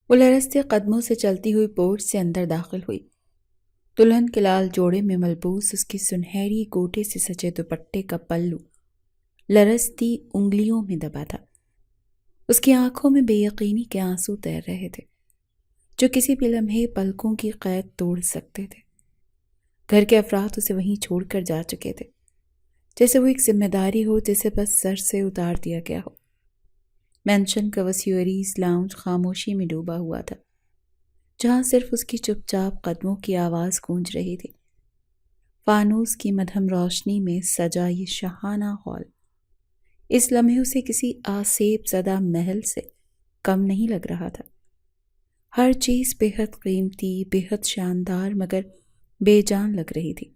وہ لرزتے قدموں سے چلتی ہوئی پورچ سے اندر داخل ہوئی۔ دلہن کے لال جوڑے میں ملبوس اس کی سنہری گوٹے سے سجے دوپٹے کا پلو لرزتی انگلیوں میں دبا تھا۔ اس کی آنکھوں میں بے یقینی کے آنسو تیر رہے تھے جو کسی بھی لمحے پلکوں کی قید توڑ سکتے تھے۔ گھر کے افراد اسے وہیں چھوڑ کر جا چکے تھے، جیسے وہ ایک ذمہ داری ہو جسے بس سر سے اتار دیا گیا ہو۔ مینشن کا وسیع عریض لاؤنج خاموشی میں ڈوبا ہوا تھا، جہاں صرف اس کی چپ چاپ قدموں کی آواز گونج رہی تھی۔ فانوس کی مدھم روشنی میں سجا یہ شاہانہ ہال اس لمحے اسے کسی آسیب زدہ محل سے کم نہیں لگ رہا تھا۔ ہر چیز بے حد قیمتی، بے حد شاندار مگر بے جان لگ رہی تھی،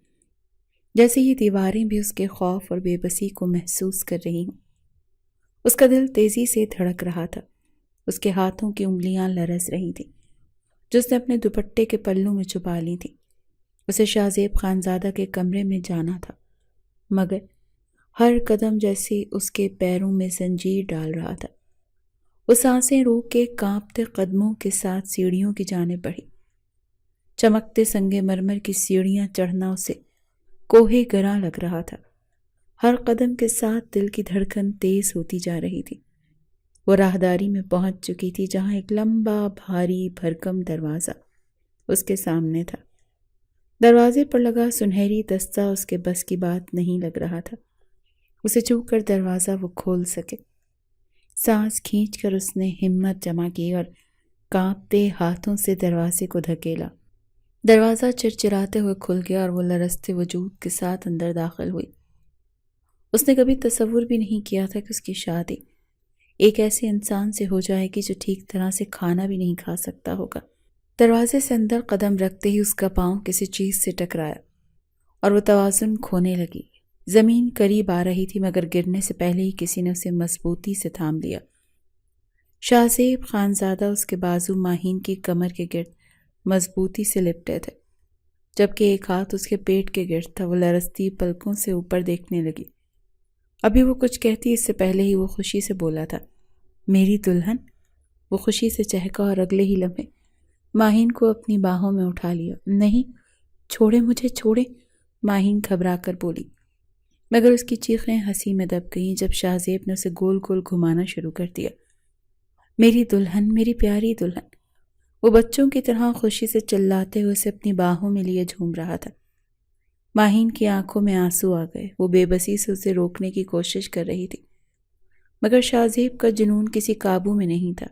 جیسے یہ دیواریں بھی اس کے خوف اور بے بسی کو محسوس کر رہی ہوں۔ اس کا دل تیزی سے دھڑک رہا تھا، اس کے ہاتھوں کی انگلیاں لرز رہی تھیں جو اس نے اپنے دوپٹے کے پلوں میں چھپا لی تھی۔ اسے شاہ زیب خانزادہ کے کمرے میں جانا تھا، مگر ہر قدم جیسے اس کے پیروں میں زنجیر ڈال رہا تھا۔ وہ سانسیں روک کے کانپتے قدموں کے ساتھ سیڑھیوں کی جانب بڑھی۔ چمکتے سنگ مرمر کی سیڑھیاں چڑھنا اسے کوہ گراں لگ رہا تھا۔ ہر قدم کے ساتھ دل کی دھڑکن تیز ہوتی جا رہی تھی۔ وہ راہداری میں پہنچ چکی تھی جہاں ایک لمبا بھاری بھرکم دروازہ اس کے سامنے تھا۔ دروازے پر لگا سنہری دستہ اس کے بس کی بات نہیں لگ رہا تھا۔ اسے چھو کر دروازہ وہ کھول سکے۔ سانس کھینچ کر اس نے ہمت جمع کی اور کانپتے ہاتھوں سے دروازے کو دھکیلا۔ دروازہ چرچراتے ہوئے کھل گیا اور وہ لرزتے وجود کے ساتھ اندر داخل ہوئی۔ اس نے کبھی تصور بھی نہیں کیا تھا کہ اس کی شادی ایک ایسے انسان سے ہو جائے گی جو ٹھیک طرح سے کھانا بھی نہیں کھا سکتا ہوگا۔ دروازے سے اندر قدم رکھتے ہی اس کا پاؤں کسی چیز سے ٹکرایا اور وہ توازن کھونے لگی۔ زمین قریب آ رہی تھی مگر گرنے سے پہلے ہی کسی نے اسے مضبوطی سے تھام لیا۔ شاہ زیب خانزادہ اس کے بازو ماہین کی کمر کے گرد مضبوطی سے لپٹے تھے، جبکہ ایک ہاتھ اس کے پیٹ کے گرد تھا۔ وہ لرزتی پلکوں سے اوپر دیکھنے لگی۔ ابھی وہ کچھ کہتی اس سے پہلے ہی وہ خوشی سے بولا تھا، میری دلہن۔ وہ خوشی سے چہکا اور اگلے ہی لمحے ماہین کو اپنی باہوں میں اٹھا لیا۔ نہیں، چھوڑے مجھے، چھوڑے، ماہین گھبرا کر بولی، مگر اس کی چیخیں ہنسی میں دب گئیں جب شاہ زیب نے اسے گول گول گھمانا شروع کر دیا۔ میری دلہن، میری پیاری دلہن۔ وہ بچوں کی طرح خوشی سے چلاتے ہوئے اسے اپنی باہوں میں لیے جھوم رہا تھا۔ ماہین کی آنکھوں میں آنسو آ گئے۔ وہ بے بسی سے اسے روکنے کی کوشش کر رہی تھی، مگر شاہ زیب کا جنون کسی قابو میں نہیں تھا۔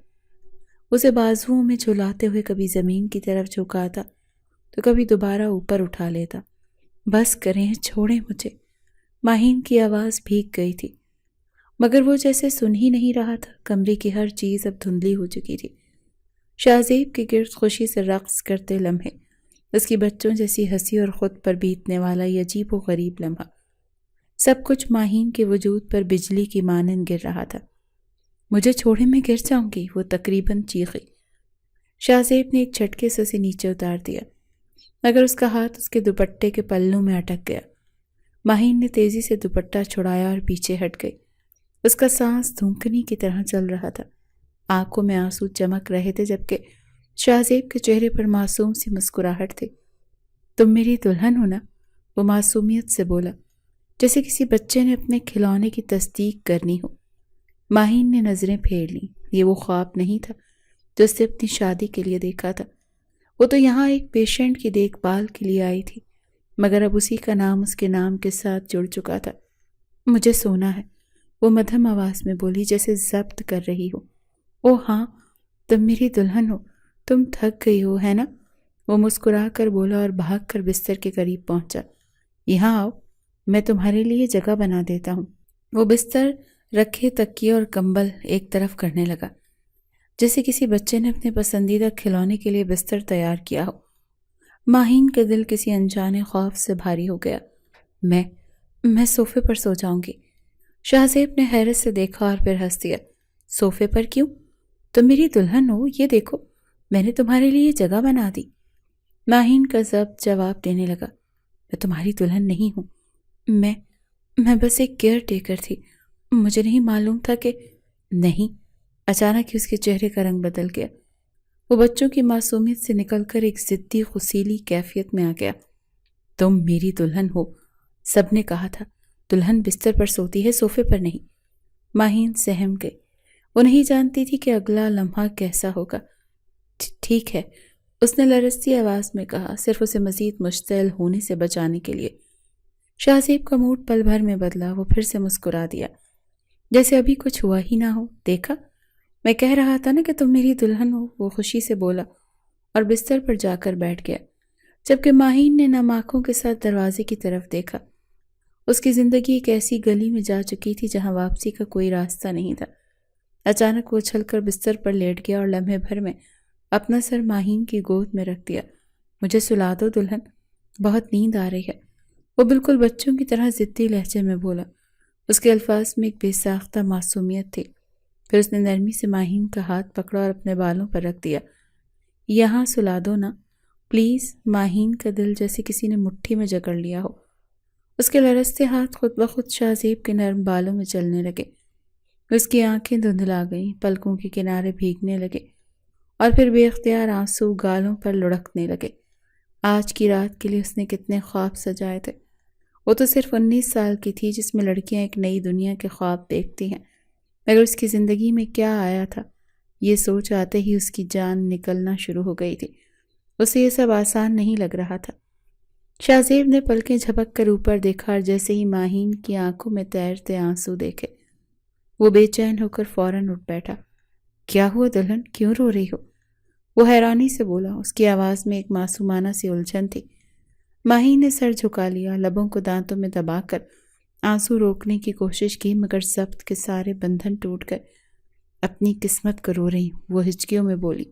اسے بازوؤں میں جھلاتے ہوئے کبھی زمین کی طرف جھکاتا تو کبھی دوبارہ اوپر اٹھا لیتا۔ بس کریں، چھوڑیں مجھے۔ ماہین کی آواز بھیگ گئی تھی، مگر وہ جیسے سن ہی نہیں رہا تھا۔ کمرے کی ہر چیز اب دھندلی ہو چکی تھی۔ شاہ زیب کے گرد خوشی سے رقص کرتے لمحے، اس کی بچوں جیسی ہنسی اور خود پر بیتنے والا یہ عجیب و غریب لمحہ، سب کچھ ماہین کے وجود پر بجلی کی مانند گر رہا تھا۔ مجھے چھوڑے، میں گر جاؤں گی، وہ تقریباً چیخی۔ شاہ زیب نے ایک جھٹکے سے اسے نیچے اتار دیا، مگر اس کا ہاتھ اس کے دوپٹے کے پلوں میں اٹک گیا۔ ماہین نے تیزی سے دوپٹہ چھڑایا اور پیچھے ہٹ گئی۔ اس کا سانس دھونکنی کی طرح چل رہا تھا، آنکھوں میں آنسو چمک رہے تھے، جبکہ شاہ زیب کے چہرے پر معصوم سی مسکراہٹ تھی۔ تم میری دلہن ہو نا؟ وہ معصومیت سے بولا، جیسے کسی بچے نے اپنے کھلونے کی تصدیق کرنی ہو۔ ماہین نے نظریں پھیر لیں۔ یہ وہ خواب نہیں تھا جو اس نے اپنی شادی کے لیے دیکھا تھا۔ وہ تو یہاں ایک پیشنٹ کی دیکھ بھال کے لیے آئی تھی، مگر اب اسی کا نام اس کے نام کے ساتھ جڑ چکا تھا۔ مجھے سونا ہے، وہ مدھم آواز میں بولی جیسے ضبط کر رہی ہو۔ او ہاں، تم میری دلہن ہو، تم تھک گئی ہو، ہے نا؟ وہ مسکرا کر بولا اور بھاگ کر بستر کے قریب پہنچا۔ یہاں آؤ، میں تمہارے لیے جگہ بنا دیتا ہوں۔ وہ بستر رکھے تکیے اور کمبل ایک طرف کرنے لگا، جیسے کسی بچے نے اپنے پسندیدہ کھلونے کے لیے بستر تیار کیا ہو۔ ماہین کا دل کسی انجانے خوف سے بھاری ہو گیا۔ میں صوفے پر سو جاؤں گی۔ شاہ زیب نے حیرت سے دیکھا اور پھر ہنس دیا۔ صوفے پر کیوں؟ تم میری دلہن ہو، یہ دیکھو، میں نے تمہارے لیے جگہ بنا دی۔ ماہین کا ضبط جواب دینے لگا، میں تمہاری دلہن نہیں ہوں، میں بس ایک کیئر ٹیکر تھی، مجھے نہیں معلوم تھا کہ… نہیں۔ اچانک ہی اس کے چہرے کا رنگ بدل گیا۔ وہ بچوں کی معصومیت سے نکل کر ایک ضدی غصیلی کیفیت میں آ گیا۔ تم میری دلہن ہو، سب نے کہا تھا، دلہن بستر پر سوتی ہے، صوفے پر نہیں۔ ماہین سہم گئی، وہ نہیں جانتی تھی کہ اگلا لمحہ کیسا ہوگا۔ ٹھیک ہے، اس نے لرزتی آواز میں کہا، صرف اسے مزید مشتعل ہونے سے بچانے کے لیے۔ شاہ زیب کا موڈ پل بھر میں بدلا، وہ پھر سے مسکرا دیا، جیسے ابھی کچھ ہوا ہی نہ ہو۔ دیکھا، میں کہہ رہا تھا نا کہ تم میری دلہن ہو، وہ خوشی سے بولا اور بستر پر جا کر بیٹھ گیا، جبکہ ماہین نے نم آنکھوں کے ساتھ دروازے کی طرف دیکھا۔ اس کی زندگی ایک ایسی گلی میں جا چکی تھی جہاں واپسی کا کوئی راستہ نہیں تھا۔ اچانک وہ اچھل کر بستر پر لیٹ گیا اور لمحے بھر میں اپنا سر ماہین کی گود میں رکھ دیا۔ مجھے سلا دو دلہن، بہت نیند آ رہی ہے، وہ بالکل بچوں کی طرح ضدی لہجے میں بولا۔ اس کے الفاظ میں ایک بے ساختہ معصومیت تھی۔ پھر اس نے نرمی سے ماہین کا ہاتھ پکڑا اور اپنے بالوں پر رکھ دیا۔ یہاں سلا دو نا پلیز۔ ماہین کا دل جیسے کسی نے مٹھی میں جکڑ لیا ہو۔ اس کے لرزتے ہاتھ خود بخود شاہ زیب کے نرم بالوں میں چلنے لگے۔ اس کی آنکھیں دھندلا گئیں، پلکوں کے کنارے بھیگنے لگے اور پھر بے اختیار آنسو گالوں پر لڑکنے لگے۔ آج کی رات کے لیے اس نے کتنے خواب سجائے تھے۔ وہ تو صرف 19 سال کی تھی، جس میں لڑکیاں ایک نئی دنیا کے خواب دیکھتی ہیں، مگر اس کی زندگی میں کیا آیا تھا، یہ سوچ آتے ہی اس کی جان نکلنا شروع ہو گئی تھی۔ اسے یہ سب آسان نہیں لگ رہا تھا۔ شاہ زیب نے پلکیں جھپک کر اوپر دیکھا اور جیسے ہی ماہین کی آنکھوں میں تیرتے آنسو دیکھے، وہ بے چین ہو کر فوراً اٹھ بیٹھا۔ کیا ہوا دلہن، کیوں رو رہی ہو؟ وہ حیرانی سے بولا، اس کی آواز میں ایک معصومانہ سی الجھن تھی۔ ماہین نے سر جھکا لیا، لبوں کو دانتوں میں دبا کر آنسو روکنے کی کوشش کی، مگر ضبط کے سارے بندھن ٹوٹ گئے۔ اپنی قسمت کو رو رہی ہوں، وہ ہچکیوں میں بولی۔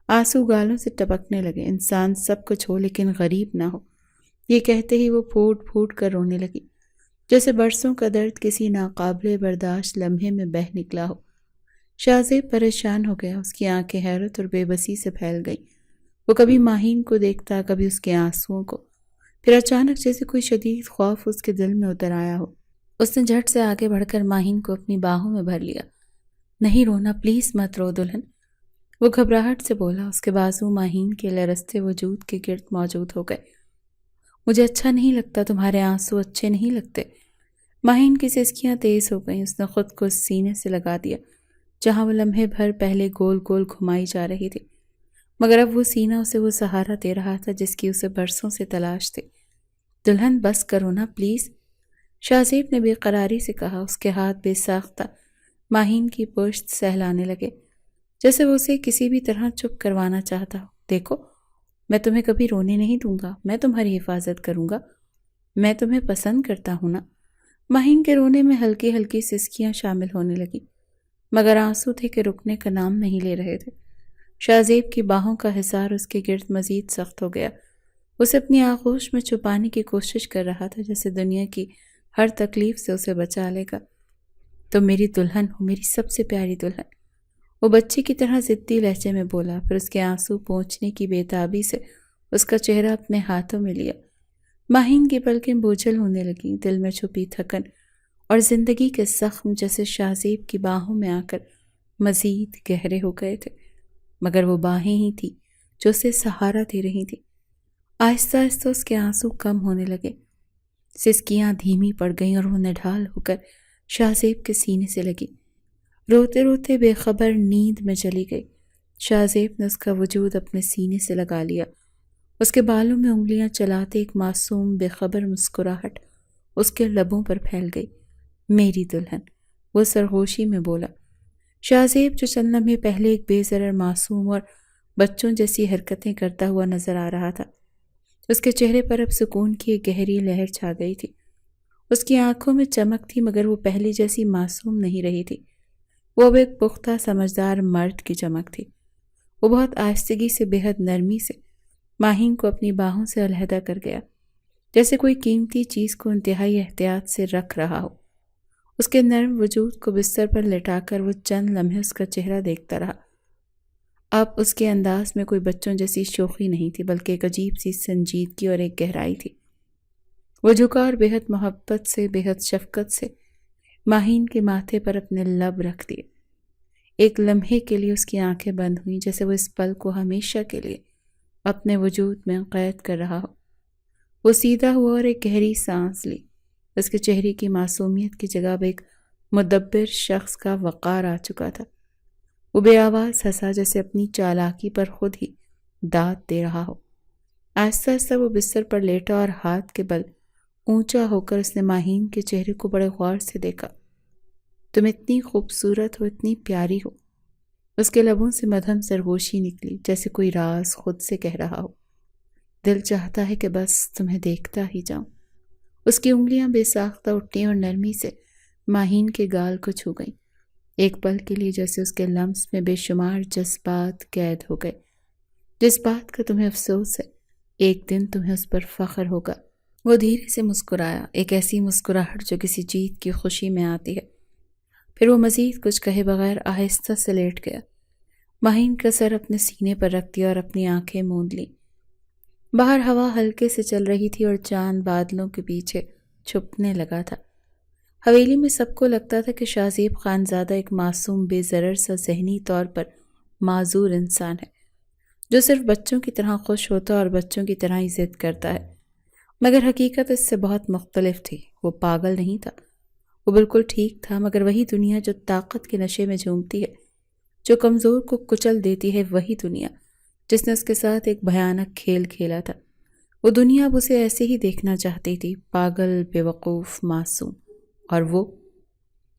آنسو گالوں سے ٹپکنے لگے۔ انسان سب کچھ ہو لیکن غریب نہ ہو، یہ کہتے ہی وہ پھوٹ پھوٹ کر رونے لگی، جیسے برسوں کا درد کسی ناقابل برداشت لمحے میں بہہ نکلا ہو۔ شاہ زیب پریشان ہو گیا، اس کی آنکھیں حیرت اور بے بسی سے پھیل گئیں۔ وہ کبھی ماہین کو دیکھتا، کبھی اس کے آنسوؤں کو، پھر اچانک جیسے کوئی شدید خوف اس کے دل میں اتر آیا ہو، اس نے جھٹ سے آگے بڑھ کر ماہین کو اپنی باہوں میں بھر لیا۔ نہیں رونا، پلیز مت رو دلہن، وہ گھبراہٹ سے بولا۔ اس کے بازو ماہین کے لرزتے وجود کے گرد موجود ہو گئے۔ مجھے اچھا نہیں لگتا، تمہارے آنسو اچھے نہیں لگتے۔ ماہین کی سسکیاں تیز ہو گئیں، اس نے خود کو سینے سے لگا دیا جہاں وہ لمحے بھر پہلے گول گول گھمائی جا رہی تھی، مگر اب وہ سینہ اسے وہ سہارا دے رہا تھا جس کی اسے برسوں سے تلاش تھی۔ دلہن بس کرو نا پلیز، شاہ زیب نے بے قراری سے کہا۔ اس کے ہاتھ بے ساختہ ماہین کی پشت سہلانے لگے، جیسے وہ اسے کسی بھی طرح چپ کروانا چاہتا ہو۔ دیکھو، میں تمہیں کبھی رونے نہیں دوں گا، میں تمہاری حفاظت کروں گا، میں تمہیں پسند کرتا ہوں نا۔ ماہین کے رونے میں ہلکی ہلکی سسکیاں شامل ہونے لگی، مگر آنسو تھے کہ رکنے کا نام نہیں لے رہے تھے۔ شاہ زیب کی باہوں کا حصار اس کے گرد مزید سخت ہو گیا۔ اسے اپنی آغوش میں چھپانے کی کوشش کر رہا تھا، جیسے دنیا کی ہر تکلیف سے اسے بچا لے گا۔ تم میری دلہن ہو، میری سب سے پیاری دلہن، وہ بچے کی طرح ضدی لہجے میں بولا، پھر اس کے آنسو پونچھنے کی بے تابی سے اس کا چہرہ اپنے ہاتھوں میں لیا۔ ماہین کی پلکیں بوجھل ہونے لگیں، دل میں چھپی تھکن اور زندگی کے زخم جیسے شاہ زیب کی باہوں میں آ کر مزید گہرے ہو گئے تھے، مگر وہ باہیں ہی تھیں جو اسے سہارا دے رہی تھیں۔ آہستہ آہستہ اس کے آنسو کم ہونے لگے، سسکیاں دھیمی پڑ گئیں اور وہ نڈھال ہو کر شاہ زیب کے سینے سے لگی۔ روتے روتے بے خبر نیند میں چلی گئی۔ شاہ زیب نے اس کا وجود اپنے سینے سے لگا لیا، اس کے بالوں میں انگلیاں چلاتے ایک معصوم بے خبر مسکراہٹ اس کے لبوں پر پھیل گئی۔ میری دلہن، وہ سرگوشی میں بولا۔ شاہ زیب جو چند لمحے پہلے ایک بے ضرر معصوم اور بچوں جیسی حرکتیں کرتا ہوا نظر آ رہا تھا، اس کے چہرے پر اب سکون کی ایک گہری لہر چھا گئی تھی۔ اس کی آنکھوں میں چمک تھی، مگر وہ پہلی جیسی معصوم نہیں رہی تھی، وہ اب ایک پختہ سمجھدار مرد کی چمک تھی۔ وہ بہت آہستگی سے، بے حد نرمی سے ماہین کو اپنی باہوں سے علیحدہ کر گیا، جیسے کوئی قیمتی چیز کو انتہائی احتیاط سے رکھ رہا ہو۔ اس کے نرم وجود کو بستر پر لٹا کر وہ چند لمحے اس کا چہرہ دیکھتا رہا۔ اب اس کے انداز میں کوئی بچوں جیسی شوخی نہیں تھی، بلکہ ایک عجیب سی سنجیدگی اور ایک گہرائی تھی۔ وہ جھکا اور بے حد محبت سے، بے حد شفقت سے ماہین کے ماتھے پر اپنے لب رکھ دیے۔ ایک لمحے کے لیے اس کی آنکھیں بند ہوئیں، جیسے وہ اس پل کو ہمیشہ کے لیے اپنے وجود میں قید کر رہا ہو۔ وہ سیدھا ہوا اور ایک گہری سانس لی۔ اس کے چہرے کی معصومیت کی جگہ اب ایک مدبر شخص کا وقار آ چکا تھا۔ وہ بے آواز ہنسا، جیسے اپنی چالاکی پر خود ہی داد دے رہا ہو۔ آہستہ آہستہ وہ بستر پر لیٹا اور ہاتھ کے بل اونچا ہو کر اس نے ماہین کے چہرے کو بڑے غور سے دیکھا۔ تم اتنی خوبصورت ہو، اتنی پیاری ہو۔ اس کے لبوں سے مدھم سرگوشی نکلی، جیسے کوئی راز خود سے کہہ رہا ہو۔ دل چاہتا ہے کہ بس تمہیں دیکھتا ہی جاؤں۔ اس کی انگلیاں بے ساختہ اٹھیں اور نرمی سے ماہین کے گال کو چھو گئیں۔ ایک پل کے لیے جیسے اس کے لمس میں بے شمار جذبات قید ہو گئے۔ جس بات کا تمہیں افسوس ہے، ایک دن تمہیں اس پر فخر ہوگا۔ وہ دھیرے سے مسکرایا، ایک ایسی مسکراہٹ جو کسی جیت کی خوشی میں آتی ہے۔ پھر وہ مزید کچھ کہے بغیر آہستہ سے لیٹ گیا۔ ماہین کا سر اپنے سینے پر رکھ دیا اور اپنی آنکھیں موند لیں۔ باہر ہوا ہلکے سے چل رہی تھی اور چاند بادلوں کے پیچھے چھپنے لگا تھا۔ حویلی میں سب کو لگتا تھا کہ شاہ زیب خانزادہ ایک معصوم بے ضرر سا ذہنی طور پر معذور انسان ہے، جو صرف بچوں کی طرح خوش ہوتا اور بچوں کی طرح ہی ضد کرتا ہے۔ مگر حقیقت اس سے بہت مختلف تھی۔ وہ پاگل نہیں تھا، وہ بالکل ٹھیک تھا، مگر وہی دنیا جو طاقت کے نشے میں جھومتی ہے، جو کمزور کو کچل دیتی ہے، وہی دنیا جس نے اس کے ساتھ ایک بھیانک کھیل کھیلا تھا۔ وہ دنیا اب اسے ایسے ہی دیکھنا چاہتی تھی، پاگل، بے وقوف، معصوم۔ اور وہ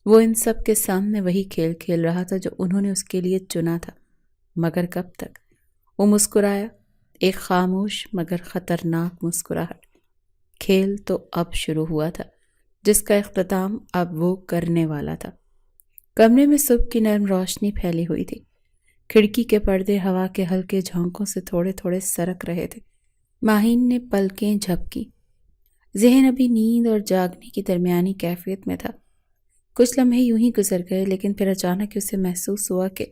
ان سب کے سامنے وہی کھیل کھیل رہا تھا جو انہوں نے اس کے لیے چنا تھا۔ مگر کب تک؟ وہ مسکرایا، ایک خاموش مگر خطرناک مسکراہٹ۔ کھیل تو اب شروع ہوا تھا، جس کا اختتام اب وہ کرنے والا تھا۔ کمرے میں صبح کی نرم روشنی پھیلی ہوئی تھی۔ کھڑکی کے پردے ہوا کے ہلکے جھونکوں سے تھوڑے تھوڑے سرک رہے تھے۔ ماہین نے پلکیں جھپکی۔ ذہن ابھی نیند اور جاگنے کی درمیانی کیفیت میں تھا۔ کچھ لمحے یوں ہی گزر گئے، لیکن پھر اچانک اسے محسوس ہوا کہ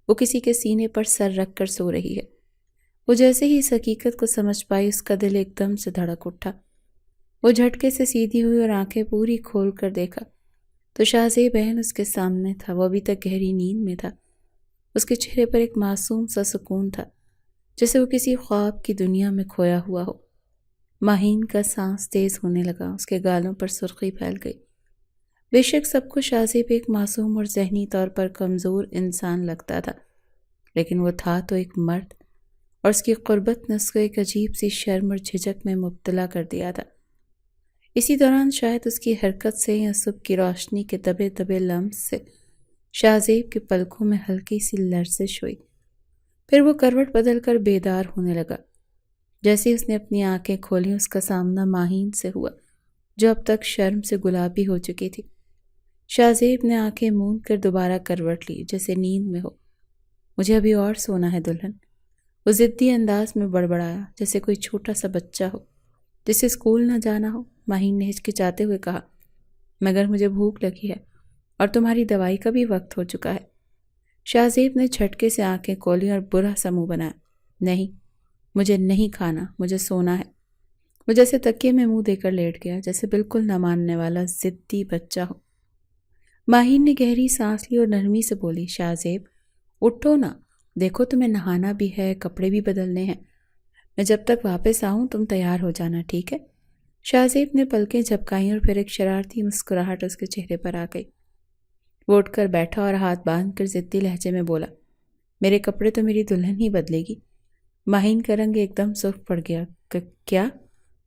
وہ کسی کے سینے پر سر رکھ کر سو رہی ہے۔ وہ جیسے ہی اس حقیقت کو سمجھ پائی، اس کا دل ایک دم سے دھڑک اٹھا۔ وہ جھٹکے سے سیدھی ہوئی اور آنکھیں پوری کھول کر دیکھا تو شاہ زیب بہن اس کے سامنے تھا۔ وہ ابھی تک گہری نیند میں تھا۔ اس کے چہرے پر ایک معصوم سا سکون تھا، جیسے وہ کسی خواب کی دنیا میں کھویا ہوا ہو۔ ماہین کا سانس تیز ہونے لگا، اس کے گالوں پر سرخی پھیل گئی۔ بے شک سب کو شاہ زیب ایک معصوم اور ذہنی طور پر کمزور انسان لگتا تھا، لیکن وہ تھا تو ایک مرد، اور اس کی قربت نے اس کو ایک عجیب سی شرم اور جھجک میں مبتلا کر دیا تھا۔ اسی دوران شاید اس کی حرکت سے یا صبح کی روشنی کے دبے دبے لمس سے شاہ زیب کے پلکوں میں ہلکی سی لرزش ہوئی۔ پھر وہ کروٹ بدل کر بیدار ہونے لگا۔ جیسے اس نے اپنی آنکھیں کھولی، اس کا سامنا ماہین سے ہوا، جو اب تک شرم سے گلابی ہو چکی تھی۔ شاہ زیب نے آنکھیں موند کر دوبارہ کروٹ لی، جیسے نیند میں ہو۔ مجھے ابھی اور سونا ہے دلہن، وہ ضدی انداز میں بڑبڑایا، جیسے کوئی چھوٹا سا بچہ ہو جسے اسکول نہ جانا ہو۔ ماہین نے ہچکچاتے ہوئے کہا، مگر مجھے بھوک لگی ہے اور تمہاری دوائی کا بھی وقت ہو چکا ہے۔ شاہ زیب نے جھٹکے سے آنکھیں کھولی اور برا سا منہ بنایا، نہیں، مجھے نہیں کھانا، مجھے سونا ہے۔ وہ جیسے تکیے میں منہ دے کر لیٹ گیا، جیسے بالکل نہ ماننے والا ضدی بچہ ہو۔ ماہین نے گہری سانس لی اور نرمی سے بولی، شاہ زیب اٹھو نا، دیکھو تمہیں نہانا بھی ہے، کپڑے بھی بدلنے ہیں۔ میں جب تک واپس آؤں تم تیار ہو جانا، ٹھیک ہے؟ شاہ زیب نے پلکیں جھپکائیں اور پھر ایک شرارتی مسکراہٹ اس کے چہرے پر آ گئی۔ وہ اٹھ کر بیٹھا اور ہاتھ باندھ کر ضدی لہجے میں بولا، میرے کپڑے تو میری دلہن ہی بدلے گی۔ ماہین کا رنگ ایک دم سرخ پڑ گیا۔ کیا؟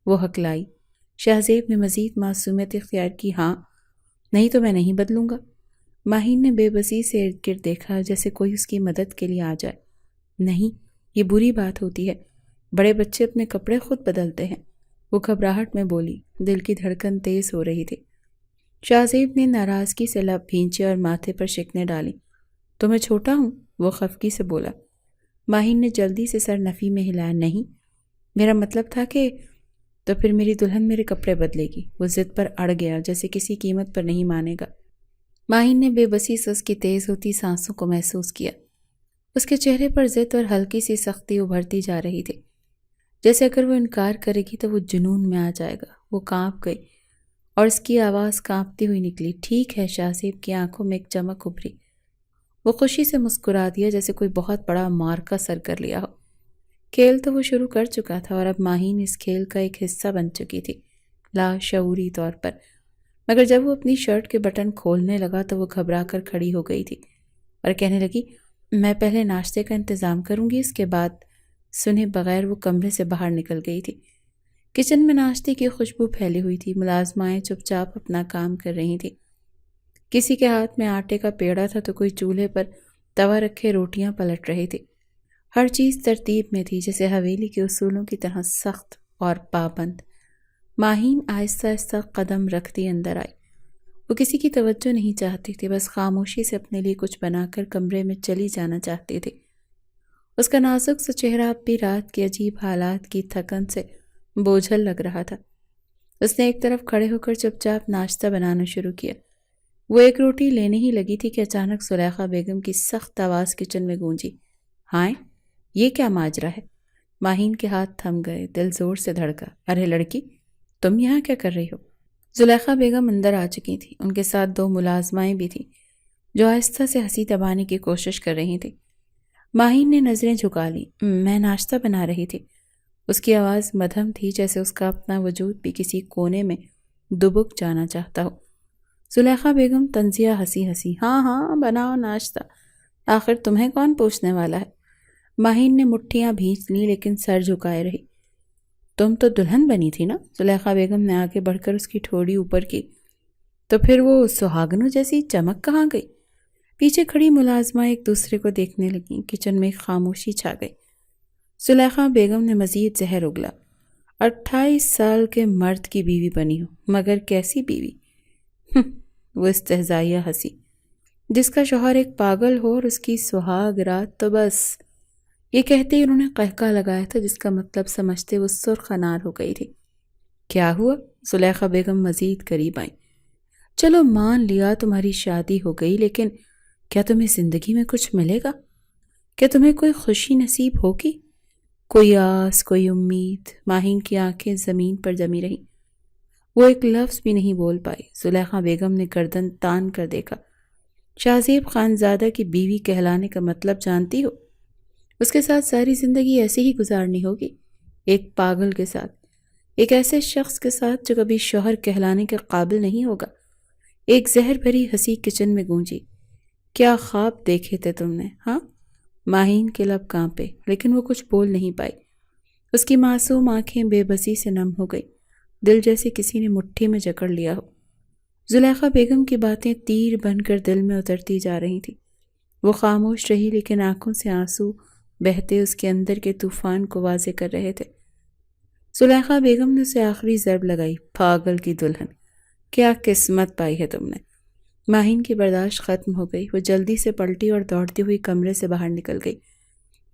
وہ ہکلائی۔ شاہ زیب نے مزید معصومیت اختیار کی، ہاں، نہیں تو میں نہیں بدلوں گا۔ ماہین نے بے بسی سے ارد گرد دیکھا، جیسے کوئی اس کی مدد کے لیے آ جائے۔ نہیں، یہ بری بات ہوتی ہے، بڑے بچے اپنے کپڑے خود بدلتے ہیں۔ وہ گھبراہٹ میں بولی، دل کی دھڑکن تیز ہو رہی تھی۔ شاہ زیب نے ناراضگی سے لب بھینچے اور ماتھے پر شکنیں ڈالی۔ تو میں چھوٹا ہوں؟ وہ خفگی سے بولا۔ ماہین نے جلدی سے سر نفی میں ہلایا، نہیں، میرا مطلب تھا کہ تو پھر میری دلہن میرے کپڑے بدلے گی۔ وہ ضد پر اڑ گیا، جیسے کسی قیمت پر نہیں مانے گا۔ ماہین نے بے بسی سے اس کی تیز ہوتی سانسوں کو محسوس کیا۔ اس کے چہرے پر ضد اور ہلکی سی سختی ابھرتی جا رہی تھی، جیسے اگر وہ انکار کرے گی تو وہ جنون میں آ جائے گا۔ وہ کانپ گئی اور اس کی آواز کانپتی ہوئی نکلی، ٹھیک ہے۔ شاہ زیب کی آنکھوں میں ایک چمک ابھری۔ وہ خوشی سے مسکرا دیا جیسے کوئی بہت بڑا مارکا سر کر لیا ہو۔ کھیل تو وہ شروع کر چکا تھا اور اب ماہین اس کھیل کا ایک حصہ بن چکی تھی، لاشعوری طور پر۔ مگر جب وہ اپنی شرٹ کے بٹن کھولنے لگا تو وہ گھبرا کر کھڑی ہو گئی تھی اور کہنے لگی، میں پہلے ناشتے کا انتظام کروں گی، اس کے بعد۔ سنے بغیر وہ کمرے سے باہر نکل گئی تھی۔ کچن میں ناشتے کی خوشبو پھیلی ہوئی تھی، ملازمائیں چپ چاپ اپنا کام کر رہی تھیں۔ کسی کے ہاتھ میں آٹے کا پیڑا تھا تو کوئی چولہے پر توا رکھے روٹیاں پلٹ رہی تھی۔ ہر چیز ترتیب میں تھی، جیسے حویلی کے اصولوں کی طرح سخت اور پابند۔ ماہین آہستہ آہستہ قدم رکھتی اندر آئی۔ وہ کسی کی توجہ نہیں چاہتی تھی، بس خاموشی سے اپنے لیے کچھ بنا کر کمرے میں چلی جانا چاہتی تھی۔ اس کا نازک سا چہرہ اب بھی رات کے عجیب حالات کی تھکن سے بوجھل لگ رہا تھا۔ اس نے ایک طرف کھڑے ہو کر چپ چاپ ناشتہ بنانا شروع کیا۔ وہ ایک روٹی لینے ہی لگی تھی کہ اچانک زلیخا بیگم کی سخت آواز کچن میں گونجی، ہائے، یہ کیا ماجرا ہے؟ ماہین کے ہاتھ تھم گئے، دل زور سے دھڑکا۔ ارے لڑکی، تم یہاں کیا کر رہی ہو؟ زلیخا بیگم اندر آ چکی تھی، ان کے ساتھ 2 ملازمائیں بھی تھیں جو آہستہ سے ہنسی دبانے کی کوشش کر رہی تھیں۔ ماہین نے نظریں جھکا لی۔ میں ناشتہ بنا رہی تھی۔ اس کی آواز مدھم تھی، جیسے اس کا اپنا وجود بھی کسی کونے میں دبک جانا چاہتا ہو۔ زلیخا بیگم طنزیہ ہنسی، ہاں ہاں بناؤ ناشتہ، آخر تمہیں کون پوچھنے والا ہے؟ ماہین نے مٹھیاں بھینچ لی لیکن سر جھکائے رہی۔ تم تو دلہن بنی تھی نا؟ زلیخا بیگم نے آگے بڑھ کر اس کی ٹھوڑی اوپر کی۔ تو پھر وہ سہاگنوں جیسی چمک کہاں گئی؟ پیچھے کھڑی ملازمہ ایک دوسرے کو دیکھنے لگیں۔ کچن میں خاموشی چھا گئی۔ زلیخا بیگم نے مزید زہر اگلا، 28 سال کے مرد کی بیوی بنی ہو، مگر کیسی بیوی؟ وہ استہزائیہ ہنسی، جس کا شوہر ایک پاگل ہو اور اس کی سہاگ رات تو بس۔ یہ کہتے ہی انہوں نے قہقہ لگایا تھا، جس کا مطلب سمجھتے وہ سرخ انار ہو گئی تھی۔ کیا ہوا؟ زلیخا بیگم مزید قریب آئیں۔ چلو مان لیا تمہاری شادی ہو گئی، لیکن کیا تمہیں زندگی میں کچھ ملے گا؟ کیا تمہیں کوئی خوشی نصیب ہوگی؟ کوئی آس، کوئی امید؟ ماہین کی آنکھیں زمین پر جمی رہیں۔ وہ ایک لفظ بھی نہیں بول پائی۔ زلیخا بیگم نے گردن تان کر دیکھا۔ شاہزیب خانزادہ کی بیوی کہلانے کا مطلب جانتی ہو؟ اس کے ساتھ ساری زندگی ایسے ہی گزارنی ہوگی، ایک پاگل کے ساتھ، ایک ایسے شخص کے ساتھ جو کبھی شوہر کہلانے کے قابل نہیں ہوگا۔ ایک زہر بھری ہنسی کچن میں گونجی۔ کیا خواب دیکھے تھے تم نے، ہاں؟ ماہین کے لب کانپے، لیکن وہ کچھ بول نہیں پائی۔ اس کی معصوم آنکھیں بے بسی سے نم ہو گئی، دل جیسے کسی نے مٹھی میں جکڑ لیا ہو۔ زلیخا بیگم کی باتیں تیر بن کر دل میں اترتی جا رہی تھی۔ وہ خاموش رہی، لیکن آنکھوں سے آنسو بہتے اس کے اندر کے طوفان کو واضح کر رہے تھے۔ زلیخا بیگم نے اسے آخری ضرب لگائی، پاگل کی دلہن، کیا قسمت پائی ہے تم نے۔ ماہین کی برداشت ختم ہو گئی۔ وہ جلدی سے پلٹی اور دوڑتی ہوئی کمرے سے باہر نکل گئی۔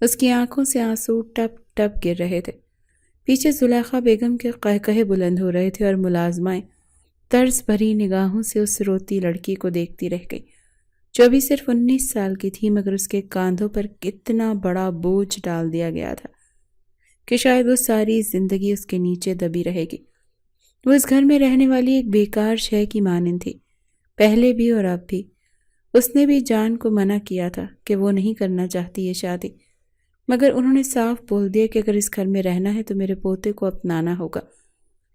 اس کی آنکھوں سے آنسو ٹپ ٹپ گر رہے تھے۔ پیچھے زلیخا بیگم کے قہقہے بلند ہو رہے تھے اور ملازمائیں طرز بھری نگاہوں سے اس روتی لڑکی کو دیکھتی رہ گئی، جو ابھی صرف 19 سال کی تھی، مگر اس کے کاندھوں پر کتنا بڑا بوجھ ڈال دیا گیا تھا کہ شاید وہ ساری زندگی اس کے نیچے دبی رہے گی۔ وہ اس گھر میں رہنے والی ایک بیکار شے کی مانند تھی، پہلے بھی اور اب بھی۔ اس نے بھی جان کو منع کیا تھا کہ وہ نہیں کرنا چاہتی یہ شادی، مگر انہوں نے صاف بول دیا کہ اگر اس گھر میں رہنا ہے تو میرے پوتے کو اپنانا ہوگا،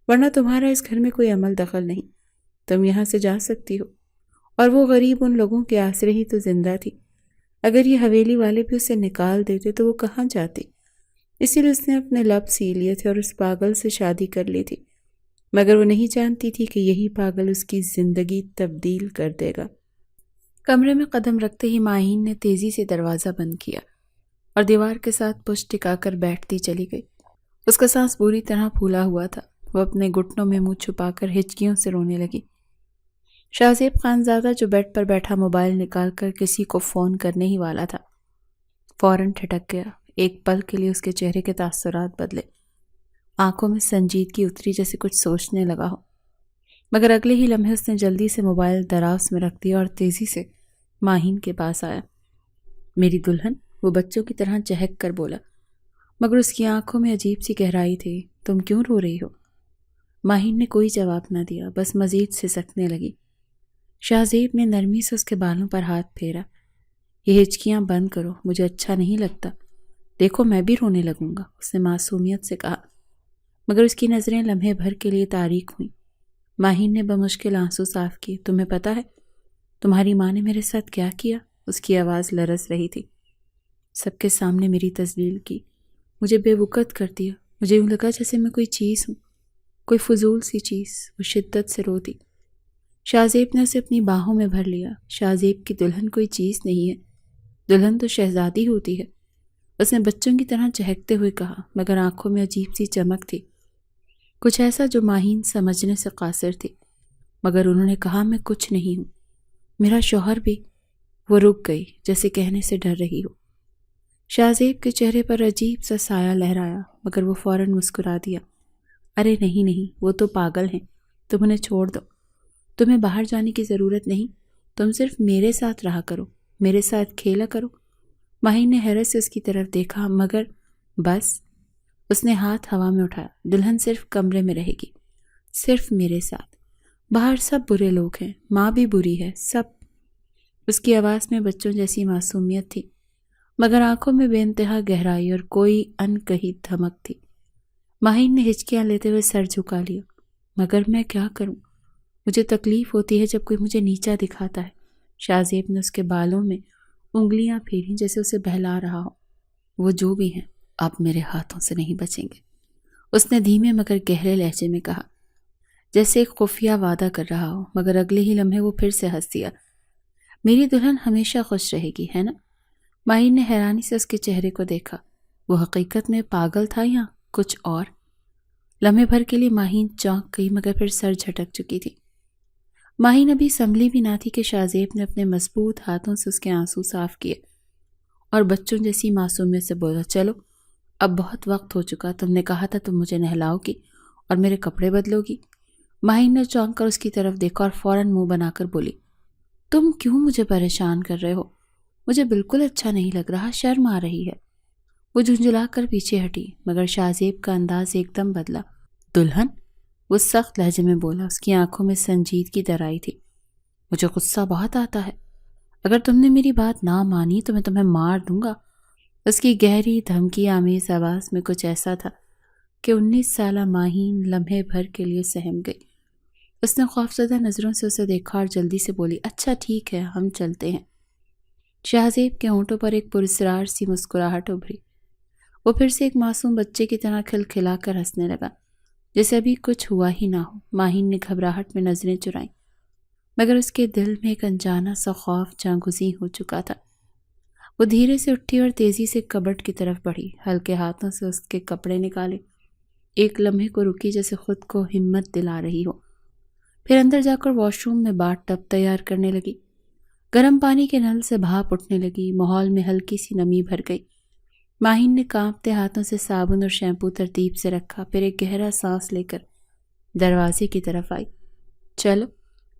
ورنہ تمہارا اس گھر میں کوئی عمل دخل نہیں، تم یہاں سے جا سکتی ہو۔ اور وہ غریب ان لوگوں کے آسرے ہی تو زندہ تھی۔ اگر یہ حویلی والے بھی اسے نکال دیتے تو وہ کہاں جاتی؟ اسی لیے اس نے اپنے لب سی لیے تھے اور اس پاگل سے شادی کر لی تھی، مگر وہ نہیں جانتی تھی کہ یہی پاگل اس کی زندگی تبدیل کر دے گا۔ کمرے میں قدم رکھتے ہی ماہین نے تیزی سے دروازہ بند کیا اور دیوار کے ساتھ پشت ٹکا کر بیٹھتی چلی گئی۔ اس کا سانس بری طرح پھولا ہوا تھا۔ وہ اپنے گھٹنوں میں منہ چھپا کر ہچکیوں سے رونے لگی۔ شاہزیب خانزادہ جو بیڈ پر بیٹھا موبائل نکال کر کسی کو فون کرنے ہی والا تھا، فوراً ٹھٹک گیا۔ ایک پل کے لیے اس کے چہرے کے تاثرات بدلے، آنکھوں میں سنجیدگی اتری جیسے کچھ سوچنے لگا ہو، مگر اگلے ہی لمحے اس نے جلدی سے موبائل دراز میں رکھ دیا اور تیزی سے ماہین کے پاس آیا۔ میری دلہن، وہ بچوں کی طرح چہک کر بولا، مگر اس کی آنکھوں میں عجیب سی گہرائی تھی۔ تم کیوں رو رہی ہو؟ ماہین نے کوئی جواب نہ دیا، بس مزید سسکنے لگی۔ شاہزیب نے نرمی سے اس کے بالوں پر ہاتھ پھیرا۔ یہ ہچکیاں بند کرو، مجھے اچھا نہیں لگتا، دیکھو میں بھی رونے لگوں گا، اس نے معصومیت سے کہا، مگر اس کی نظریں لمحے بھر کے لیے تاریک ہوئیں۔ ماہین نے بمشکل آنسو صاف کیے۔ تمہیں پتا ہے تمہاری ماں نے میرے ساتھ کیا کیا؟ اس کی آواز لرز رہی تھی۔ سب کے سامنے میری تذلیل کی، مجھے بے وقت کر دیا، مجھے یوں لگا جیسے میں کوئی چیز ہوں، کوئی فضول سی چیز۔ وہ شدت سے رو دی۔ شاہزیب نے اسے اپنی باہوں میں بھر لیا۔ شاہزیب کی دلہن کوئی چیز نہیں ہے، دلہن تو شہزادی ہوتی ہے، اس نے بچوں کی طرح چہکتے ہوئے کہا، مگر آنکھوں میں عجیب سی چمک تھی، کچھ ایسا جو ماہین سمجھنے سے قاصر تھی۔ مگر انہوں نے کہا میں کچھ نہیں ہوں، میرا شوہر بھی۔ وہ رک گئی جیسے کہنے سے ڈر رہی ہو۔ شاہزیب کے چہرے پر عجیب سا سایہ لہرایا، مگر وہ فوراً مسکرا دیا۔ ارے نہیں نہیں، وہ تو پاگل ہیں، تم انہیں چھوڑ دو، تمہیں باہر جانے کی ضرورت نہیں، تم صرف میرے ساتھ رہا کرو، میرے ساتھ کھیلا کرو۔ ماہین نے حیرت سے اس کی طرف دیکھا، مگر بس۔ اس نے ہاتھ ہوا میں اٹھایا، دلہن صرف کمرے میں رہے گی، صرف میرے ساتھ، باہر سب برے لوگ ہیں، ماں بھی بری ہے، سب۔ اس کی آواز میں بچوں جیسی معصومیت تھی، مگر آنکھوں میں بے انتہا گہرائی اور کوئی ان کہی دھمک تھی۔ ماہین نے ہچکیاں لیتے ہوئے سر جھکا لیا۔ مگر میں کیا کروں؟ مجھے تکلیف ہوتی ہے جب کوئی مجھے نیچا دکھاتا ہے۔ شاہزیب نے اس کے بالوں میں انگلیاں پھیریں جیسے اسے بہلا رہا ہو۔ وہ جو بھی ہیں آپ میرے ہاتھوں سے نہیں بچیں گے، اس نے دھیمے مگر گہرے لہجے میں کہا، جیسے ایک خفیہ وعدہ کر رہا ہو، مگر اگلے ہی لمحے وہ پھر سے ہنس دیا۔ میری دلہن ہمیشہ خوش رہے گی، ہے نا؟ ماہین نے حیرانی سے اس کے چہرے کو دیکھا۔ وہ حقیقت میں پاگل تھا یا کچھ اور؟ لمحے بھر کے لیے ماہین چونک گئی، مگر پھر سر جھٹک چکی تھی۔ ماہین ابھی سنبھلی بھی نہ تھی کہ شاہزیب نے اپنے مضبوط ہاتھوں سے اس کے آنسو صاف کیے اور بچوں جیسی معصومیت سے بولا، چلو اب بہت وقت ہو چکا، تم نے کہا تھا تم مجھے نہلاؤ گی اور میرے کپڑے بدلو گی۔ ماہین نے چونک کر اس کی طرف دیکھا اور فوراً منہ بنا کر بولی، تم کیوں مجھے پریشان کر رہے ہو؟ مجھے بالکل اچھا نہیں لگ رہا، شرم آ رہی ہے۔ وہ جھنجھلا کر پیچھے ہٹی، مگر شاہزیب کا انداز ایک دم بدلا۔ دلہن؟ وہ سخت لہجے میں بولا، اس کی آنکھوں میں سنجیدگی درائی تھی۔ مجھے غصہ بہت آتا ہے، اگر تم نے میری بات نہ مانی تو میں تمہیں مار دوں گا۔ اس کی گہری دھمکی آمیز آواز میں کچھ ایسا تھا کہ 19 سالہ ماہین لمحے بھر کے لیے سہم گئی۔ اس نے خوفزدہ نظروں سے اسے دیکھا اور جلدی سے بولی، اچھا ٹھیک ہے، ہم چلتے ہیں۔ شاہزیب کے ہونٹوں پر ایک پراسرار سی مسکراہٹ ابھری۔ وہ پھر سے ایک معصوم بچے کی طرح کھلکھلا کر ہنسنے لگا، جیسے ابھی کچھ ہوا ہی نہ ہو۔ ماہین نے گھبراہٹ میں نظریں چرائیں، مگر اس کے دل میں ایک انجانا سا خوف جاگزیں ہو چکا تھا۔ وہ دھیرے سے اٹھی اور تیزی سے کبٹ کی طرف بڑھی، ہلکے ہاتھوں سے اس کے کپڑے نکالے، ایک لمحے کو رکی جیسے خود کو ہمت دلا رہی ہو، پھر اندر جا کر واش روم میں باتھ ٹب تیار کرنے لگی۔ گرم پانی کے نل سے بھاپ اٹھنے لگی، ماحول میں ہلکی سی نمی بھر گئی۔ ماہین نے کانپتے ہاتھوں سے صابن اور شیمپو ترتیب سے رکھا، پھر ایک گہرا سانس لے کر دروازے کی طرف آئی۔ چلو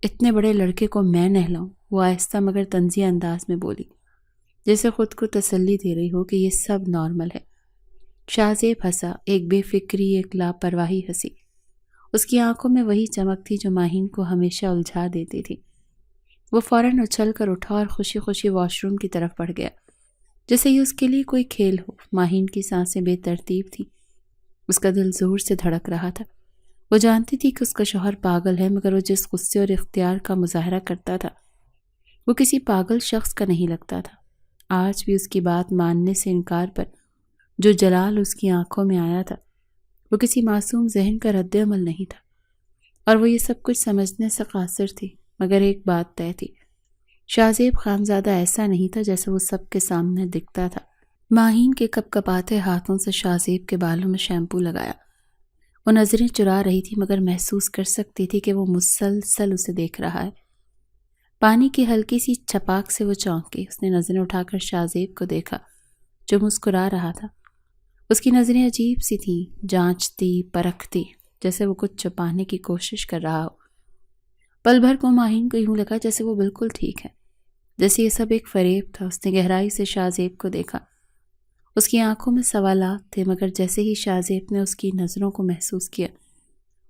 اتنے بڑے لڑکے کو میں نہلاؤں، وہ آہستہ مگر طنزیہ انداز میں بولی، جیسے خود کو تسلی دے رہی ہو کہ یہ سب نارمل ہے۔ شاہزیب ہنسا، ایک بے فکری، ایک لاپرواہی ہنسی۔ اس کی آنکھوں میں وہی چمک تھی جو ماہین کو ہمیشہ الجھا دیتی تھی۔ وہ فوراً اچھل کر اٹھا اور خوشی خوشی واش روم کی طرف بڑھ گیا، جیسے یہ اس کے لیے کوئی کھیل ہو۔ ماہین کی سانسیں بے ترتیب تھیں، اس کا دل زور سے دھڑک رہا تھا۔ وہ جانتی تھی کہ اس کا شوہر پاگل ہے، مگر وہ جس غصے اور اختیار کا مظاہرہ کرتا تھا وہ کسی پاگل شخص کا نہیں لگتا تھا۔ آج بھی اس کی بات ماننے سے انکار پر جو جلال اس کی آنکھوں میں آیا تھا وہ کسی معصوم ذہن کا رد عمل نہیں تھا، اور وہ یہ سب کچھ سمجھنے سے قاصر تھی۔ مگر ایک بات طے تھی، شاہزیب خانزادہ ایسا نہیں تھا جیسا وہ سب کے سامنے دکھتا تھا۔ ماہین کے کپ کپاتے ہاتھوں سے شاہزیب کے بالوں میں شیمپو لگایا۔ وہ نظریں چرا رہی تھی، مگر محسوس کر سکتی تھی کہ وہ مسلسل اسے دیکھ رہا ہے۔ پانی کی ہلکی سی چھپاک سے وہ چونکی، اس نے نظریں اٹھا کر شاہزیب کو دیکھا جو مسکرا رہا تھا۔ اس کی نظریں عجیب سی تھیں، جانچتی، پرکھتی، جیسے وہ کچھ چھپانے کی کوشش کر رہا ہو۔ پل بھر کو ماہین کو یوں لگا جیسے وہ بالکل ٹھیک ہے، جیسے یہ سب ایک فریب تھا۔ اس نے گہرائی سے شاہزیب کو دیکھا، اس کی آنکھوں میں سوالات تھے، مگر جیسے ہی شاہزیب نے اس کی نظروں کو محسوس کیا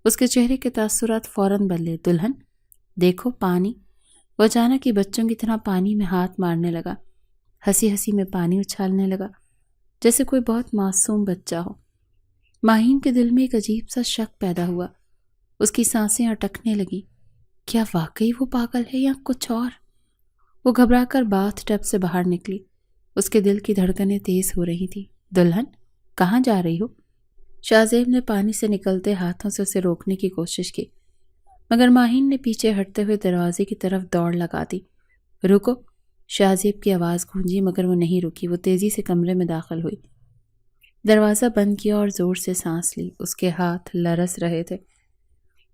اس کے چہرے کے تاثرات فوراً بدلے۔ دلہن دیکھو پانی۔ وہ اچانک ہی بچوں کی طرح پانی میں ہاتھ مارنے لگا، ہنسی ہنسی میں پانی اچھالنے لگا جیسے کوئی بہت معصوم بچہ ہو۔ ماہین کے دل میں ایک عجیب سا شک پیدا ہوا، اس کی سانسیں اٹکنے لگیں۔ کیا واقعی وہ پاگل ہے یا کچھ اور؟ وہ گھبرا کر باتھ ٹب سے باہر نکلی، اس کے دل کی دھڑکنیں تیز ہو رہی تھی۔ دلہن، کہاں جا رہی ہو؟ شاہزیب نے پانی سے نکلتے ہاتھوں سے اسے روکنے کی کوشش کی، مگر ماہین نے پیچھے ہٹتے ہوئے دروازے کی طرف دوڑ لگا دی۔ رکو! شاہزیب کی آواز گونجی مگر وہ نہیں رکی، وہ تیزی سے کمرے میں داخل ہوئی، دروازہ بند کیا اور زور سے سانس لی۔ اس کے ہاتھ لرز رہے تھے،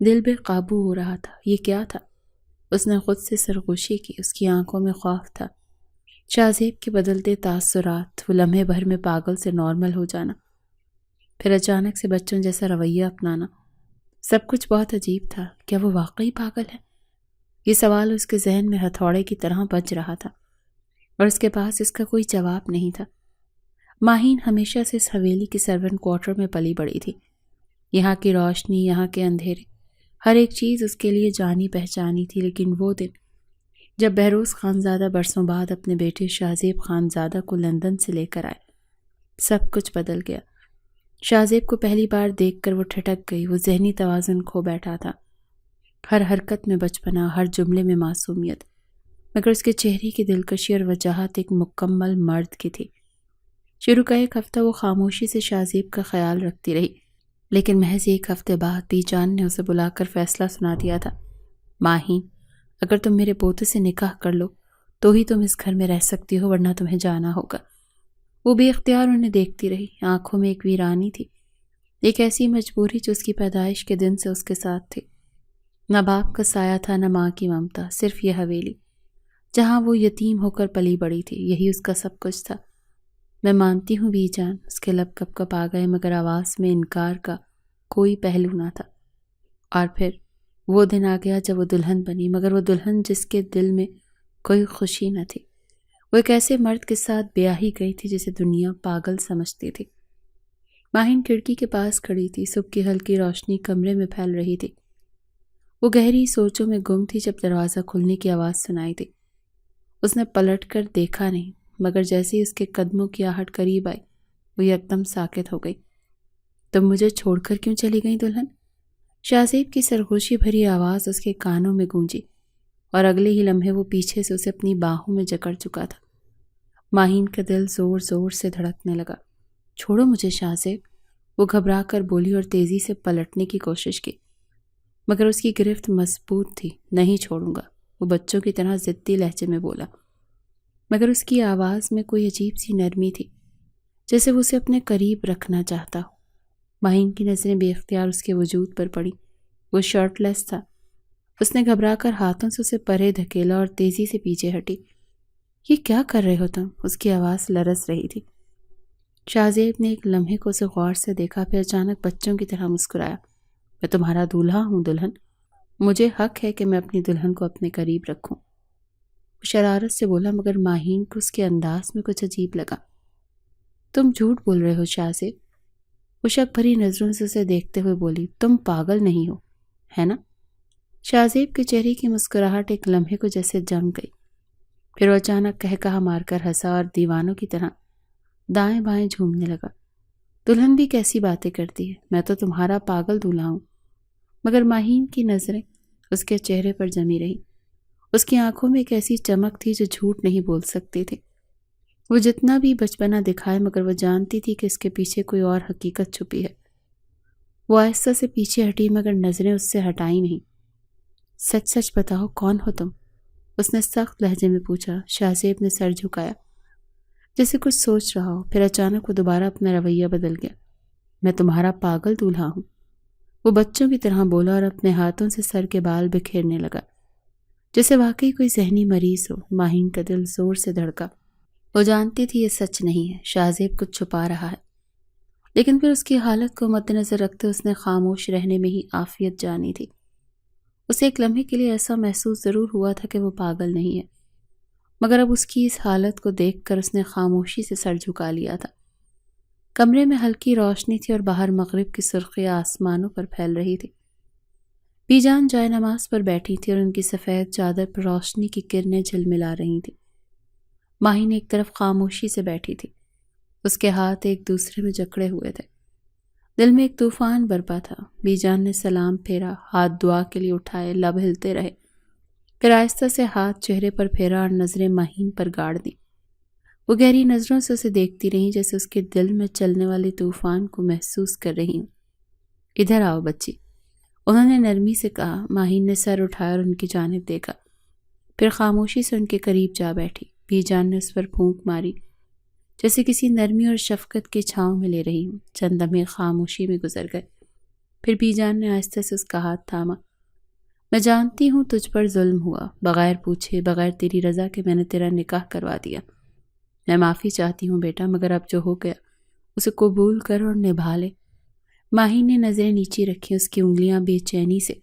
دل بے قابو ہو رہا تھا۔ یہ کیا تھا؟ اس نے خود سے سرغنشی کی، اس کی آنکھوں میں خوف تھا، شاہزیب کے بدلتے تاثرات، وہ لمحے بھر میں پاگل سے نارمل ہو جانا، پھر اچانک سے بچوں جیسا رویہ اپنانا، سب کچھ بہت عجیب تھا۔ کیا وہ واقعی پاگل ہے؟ یہ سوال اس کے ذہن میں ہتھوڑے کی طرح بج رہا تھا اور اس کے پاس اس کا کوئی جواب نہیں تھا۔ ماہین ہمیشہ سے اس حویلی کی سرونٹ کوارٹر میں پلی بڑی تھی۔ یہاں کی روشنی، یہاں کے اندھیرے، ہر ایک چیز اس کے لیے جانی پہچانی تھی۔ لیکن وہ دن جب بہروز خانزادہ برسوں بعد اپنے بیٹے شاہزیب خانزادہ کو لندن سے لے کر آئے، سب کچھ بدل گیا۔ شاہزیب کو پہلی بار دیکھ کر وہ ٹھٹک گئی، وہ ذہنی توازن کھو بیٹھا تھا، ہر حرکت میں بچپنا، ہر جملے میں معصومیت، مگر اس کے چہرے کی دلکشی اور وجاہت ایک مکمل مرد کی تھی۔ شروع کا ایک ہفتہ وہ خاموشی سے شاہزیب کا خیال رکھتی رہی، لیکن محض ایک ہفتے بعد بی جان نے اسے بلا کر فیصلہ سنا دیا تھا۔ ماہین، اگر تم میرے پوتے سے نکاح کر لو تو ہی تم اس گھر میں رہ سکتی ہو، ورنہ تمہیں جانا ہوگا۔ وہ بے اختیار انہیں دیکھتی رہی، آنکھوں میں ایک ویرانی تھی، ایک ایسی مجبوری جو اس کی پیدائش کے دن سے اس کے ساتھ تھی۔ نہ باپ کا سایہ تھا، نہ ماں کی ممتا، صرف یہ حویلی جہاں وہ یتیم ہو کر پلی بڑی تھی، یہی اس کا سب کچھ تھا۔ میں مانتی ہوں بی جان، اس کے لب کپ کپ آ گئے، مگر آواز میں انکار کا کوئی پہلو نہ تھا۔ اور پھر وہ دن آ گیا جب وہ دلہن بنی، مگر وہ دلہن جس کے دل میں کوئی خوشی نہ تھی، وہ ایک ایسے مرد کے ساتھ بیاہی گئی تھی جسے دنیا پاگل سمجھتی تھی۔ ماہین کھڑکی کے پاس کھڑی تھی، صبح کی ہلکی روشنی کمرے میں پھیل رہی تھی۔ وہ گہری سوچوں میں گم تھی جب دروازہ کھلنے کی آواز سنائی دی۔ اس نے پلٹ کر دیکھا نہیں، مگر جیسے ہی اس کے قدموں کی آہٹ قریب آئی، وہ یکدم ساکت ہو گئی۔ تم مجھے چھوڑ کر کیوں چلی گئی دلہن؟ شاہزیب کی سرگوشی بھری آواز اس کے کانوں میں گونجی اور اگلے ہی لمحے وہ پیچھے سے اسے اپنی باہوں میں جکڑ چکا تھا۔ ماہین کا دل زور زور سے دھڑکنے لگا۔ چھوڑو مجھے شاہزیب، وہ گھبرا کر بولی اور تیزی سے پلٹنے کی کوشش کی، مگر اس کی گرفت مضبوط تھی۔ نہیں چھوڑوں گا، وہ بچوں کی طرح ضدی لہجے میں بولا، مگر اس کی آواز میں کوئی عجیب سی نرمی تھی، جیسے وہ اسے اپنے قریب رکھنا چاہتا ہو۔ ماہین کی نظریں بے اختیار اس کے وجود پر پڑی، وہ شرٹ لیس تھا۔ اس نے گھبرا کر ہاتھوں سے اسے پرے دھکیلا اور تیزی سے پیچھے ہٹی۔ یہ کیا کر رہے ہو تم؟ اس کی آواز لرز رہی تھی۔ شاہزیب نے ایک لمحے کو اسے غور سے دیکھا، پھر اچانک بچوں کی طرح مسکرایا۔ میں تمہارا دولہا ہوں دلہن، مجھے حق ہے کہ میں اپنی دلہن کو اپنے قریب رکھوں۔ وہ شرارت سے بولا، مگر ماہین کو اس کے انداز میں کچھ عجیب لگا۔ تم جھوٹ بول رہے ہو شاہزیب، وہ شک بھری نظروں سے اسے دیکھتے ہوئے بولی۔ تم پاگل نہیں ہو، ہے نا؟ شاہزیب کے چہرے کی مسکراہٹ ایک لمحے کو جیسے جم گئی، پھر وہ اچانک کہکہا مار کر ہنسا اور دیوانوں کی طرح دائیں بائیں جھومنے لگا۔ دلہن بھی کیسی باتیں کرتی ہے، میں تو تمہارا پاگل دولہا ہوں۔ مگر ماہین کی نظریں اس کے چہرے پر جمی رہی، اس کی آنکھوں میں ایک ایسی چمک تھی جو جھوٹ نہیں بول سکتی تھی۔ وہ جتنا بھی بچپنا دکھائے، مگر وہ جانتی تھی کہ اس کے پیچھے کوئی اور حقیقت چھپی ہے۔ وہ آہستہ سے پیچھے ہٹی، مگر نظریں اس سے ہٹائی نہیں۔ سچ سچ بتاؤ، کون ہو تم؟ اس نے سخت لہجے میں پوچھا۔ شاہزیب نے سر جھکایا جیسے کچھ سوچ رہا ہو، پھر اچانک وہ دوبارہ اپنا رویہ بدل گیا۔ میں تمہارا پاگل دولہا ہوں، وہ بچوں کی طرح بولا اور اپنے ہاتھوں سے سر کے بال بکھیرنے لگا جیسے واقعی کوئی ذہنی مریض ہو۔ ماہین کا دل زور سے دھڑکا، وہ جانتی تھی یہ سچ نہیں ہے، شاہزیب کچھ چھپا رہا ہے، لیکن پھر اس کی حالت کو مد نظر رکھتے اس نے خاموش رہنے میں ہی عافیت جانی تھی۔ اسے ایک لمحے کے لیے ایسا محسوس ضرور ہوا تھا کہ وہ پاگل نہیں ہے، مگر اب اس کی اس حالت کو دیکھ کر اس نے خاموشی سے سر جھکا لیا تھا۔ کمرے میں ہلکی روشنی تھی اور باہر مغرب کی سرخی آسمانوں پر پھیل رہی تھی۔ بی جان جائے نماز پر بیٹھی تھی اور ان کی سفید چادر پر روشنی کی کرنیں جھلملا رہی تھیں۔ ماہین ایک طرف خاموشی سے بیٹھی تھی، اس کے ہاتھ ایک دوسرے میں جکڑے ہوئے تھے، دل میں ایک طوفان برپا تھا۔ بی جان نے سلام پھیرا، ہاتھ دعا کے لیے اٹھائے، لب ہلتے رہے، پھر آہستہ سے ہاتھ چہرے پر پھیرا اور نظریں ماہین پر گاڑ دی۔ وہ گہری نظروں سے اسے دیکھتی رہیں، جیسے اس کے دل میں چلنے والے طوفان کو محسوس کر رہی ہوں۔ ادھر آؤ بچی، انہوں نے نرمی سے کہا۔ ماہین نے سر اٹھایا اور ان کی جانب دیکھا، پھر خاموشی سے ان کے قریب جا بیٹھی۔ بی جان نے اس پر پھونک ماری، جیسے کسی نرمی اور شفقت کے چھاؤں میں لے رہی ہوں۔ چند لمحے خاموشی میں گزر گئے، پھر بی جان نے آہستہ سے اس کا ہاتھ تھاما۔ میں جانتی ہوں تجھ پر ظلم ہوا، بغیر پوچھے، بغیر تیری رضا کے میں نے تیرا نکاح کروا دیا۔ میں معافی چاہتی ہوں بیٹا، مگر اب جو ہو گیا اسے قبول کر اور نبھا لے۔ ماہین نے نظریں نیچی رکھی، اس کی انگلیاں بے چینی سے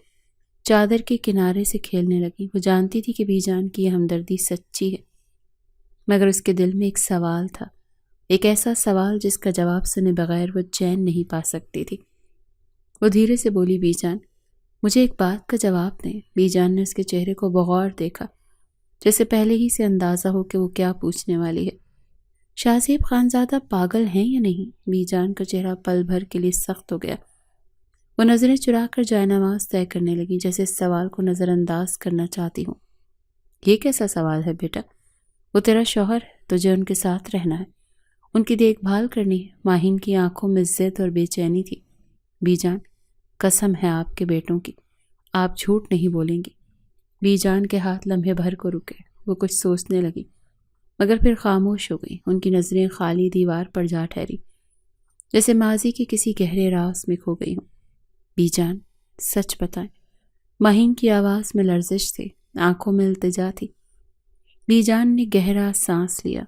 چادر کے کنارے سے کھیلنے لگیں۔ وہ جانتی تھی کہ بی جان کی یہ ہمدردی سچی ہے، مگر اس کے دل میں ایک سوال تھا، ایک ایسا سوال جس کا جواب سنے بغیر وہ چین نہیں پا سکتی تھی۔ وہ دھیرے سے بولی، بی جان مجھے ایک بات کا جواب دیں۔ بی جان نے اس کے چہرے کو بغور دیکھا، جیسے پہلے ہی سے اندازہ ہو کہ وہ کیا پوچھنے والی ہے۔ شاہ خانزادہ پاگل ہیں یا نہیں؟ بی جان کا چہرہ پل بھر کے لیے سخت ہو گیا۔ وہ نظریں چرا کر جائے نماز طے کرنے لگی، جیسے اس سوال کو نظر انداز کرنا چاہتی ہوں۔ یہ کیسا سوال ہے بیٹا؟ وہ تیرا شوہر ہے، تجھے ان کے ساتھ رہنا ہے، ان کی دیکھ بھال کرنی ہے۔ ماہین کی آنکھوں میں ضد اور بے چینی تھی۔ بی جان قسم ہے آپ کے بیٹوں کی، آپ جھوٹ نہیں بولیں گی۔ بی جان کے ہاتھ لمحے بھر کو رکے، وہ کچھ سوچنے لگی، مگر پھر خاموش ہو گئی۔ ان کی نظریں خالی دیوار پر جا ٹھہری، جیسے ماضی کے کسی گہرے راز میں کھو گئی ہوں۔ بی جان سچ بتائیں۔ ماہین کی آواز میں لرزش تھی، آنکھوں میں التجا تھی۔ بی جان نے گہرا سانس لیا،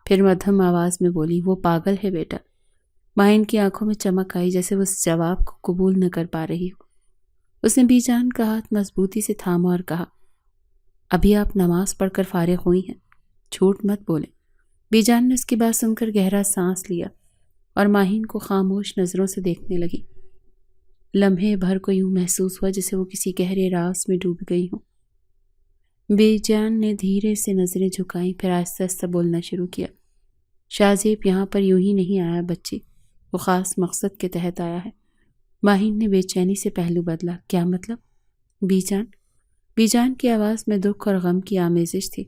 پھر مدھم آواز میں بولی، وہ پاگل ہے بیٹا۔ ماہین کی آنکھوں میں چمک آئی، جیسے وہ اس جواب کو قبول نہ کر پا رہی ہو۔ اس نے بی جان کا ہاتھ مضبوطی سے تھاما اور کہا، ابھی آپ نماز پڑھ کر فارغ ہوئی ہیں، جھوٹ مت بولیں۔ بی جان نے اس کی بات سن کر گہرا سانس لیا اور ماہین کو خاموش نظروں سے دیکھنے لگی۔ لمحے بھر کو یوں محسوس ہوا جیسے وہ کسی گہرے راز میں ڈوب گئی ہوں۔ بی جان نے دھیرے سے نظریں جھکائیں، پھر آہستہ آہستہ بولنا شروع کیا۔ شاہ یہاں پر یوں ہی نہیں آیا بچی، وہ خاص مقصد کے تحت آیا ہے۔ ماہین نے بے چینی سے پہلو بدلا۔ کیا مطلب؟ بی جان کی آواز میں دکھ اور غم کی آمیزش تھی۔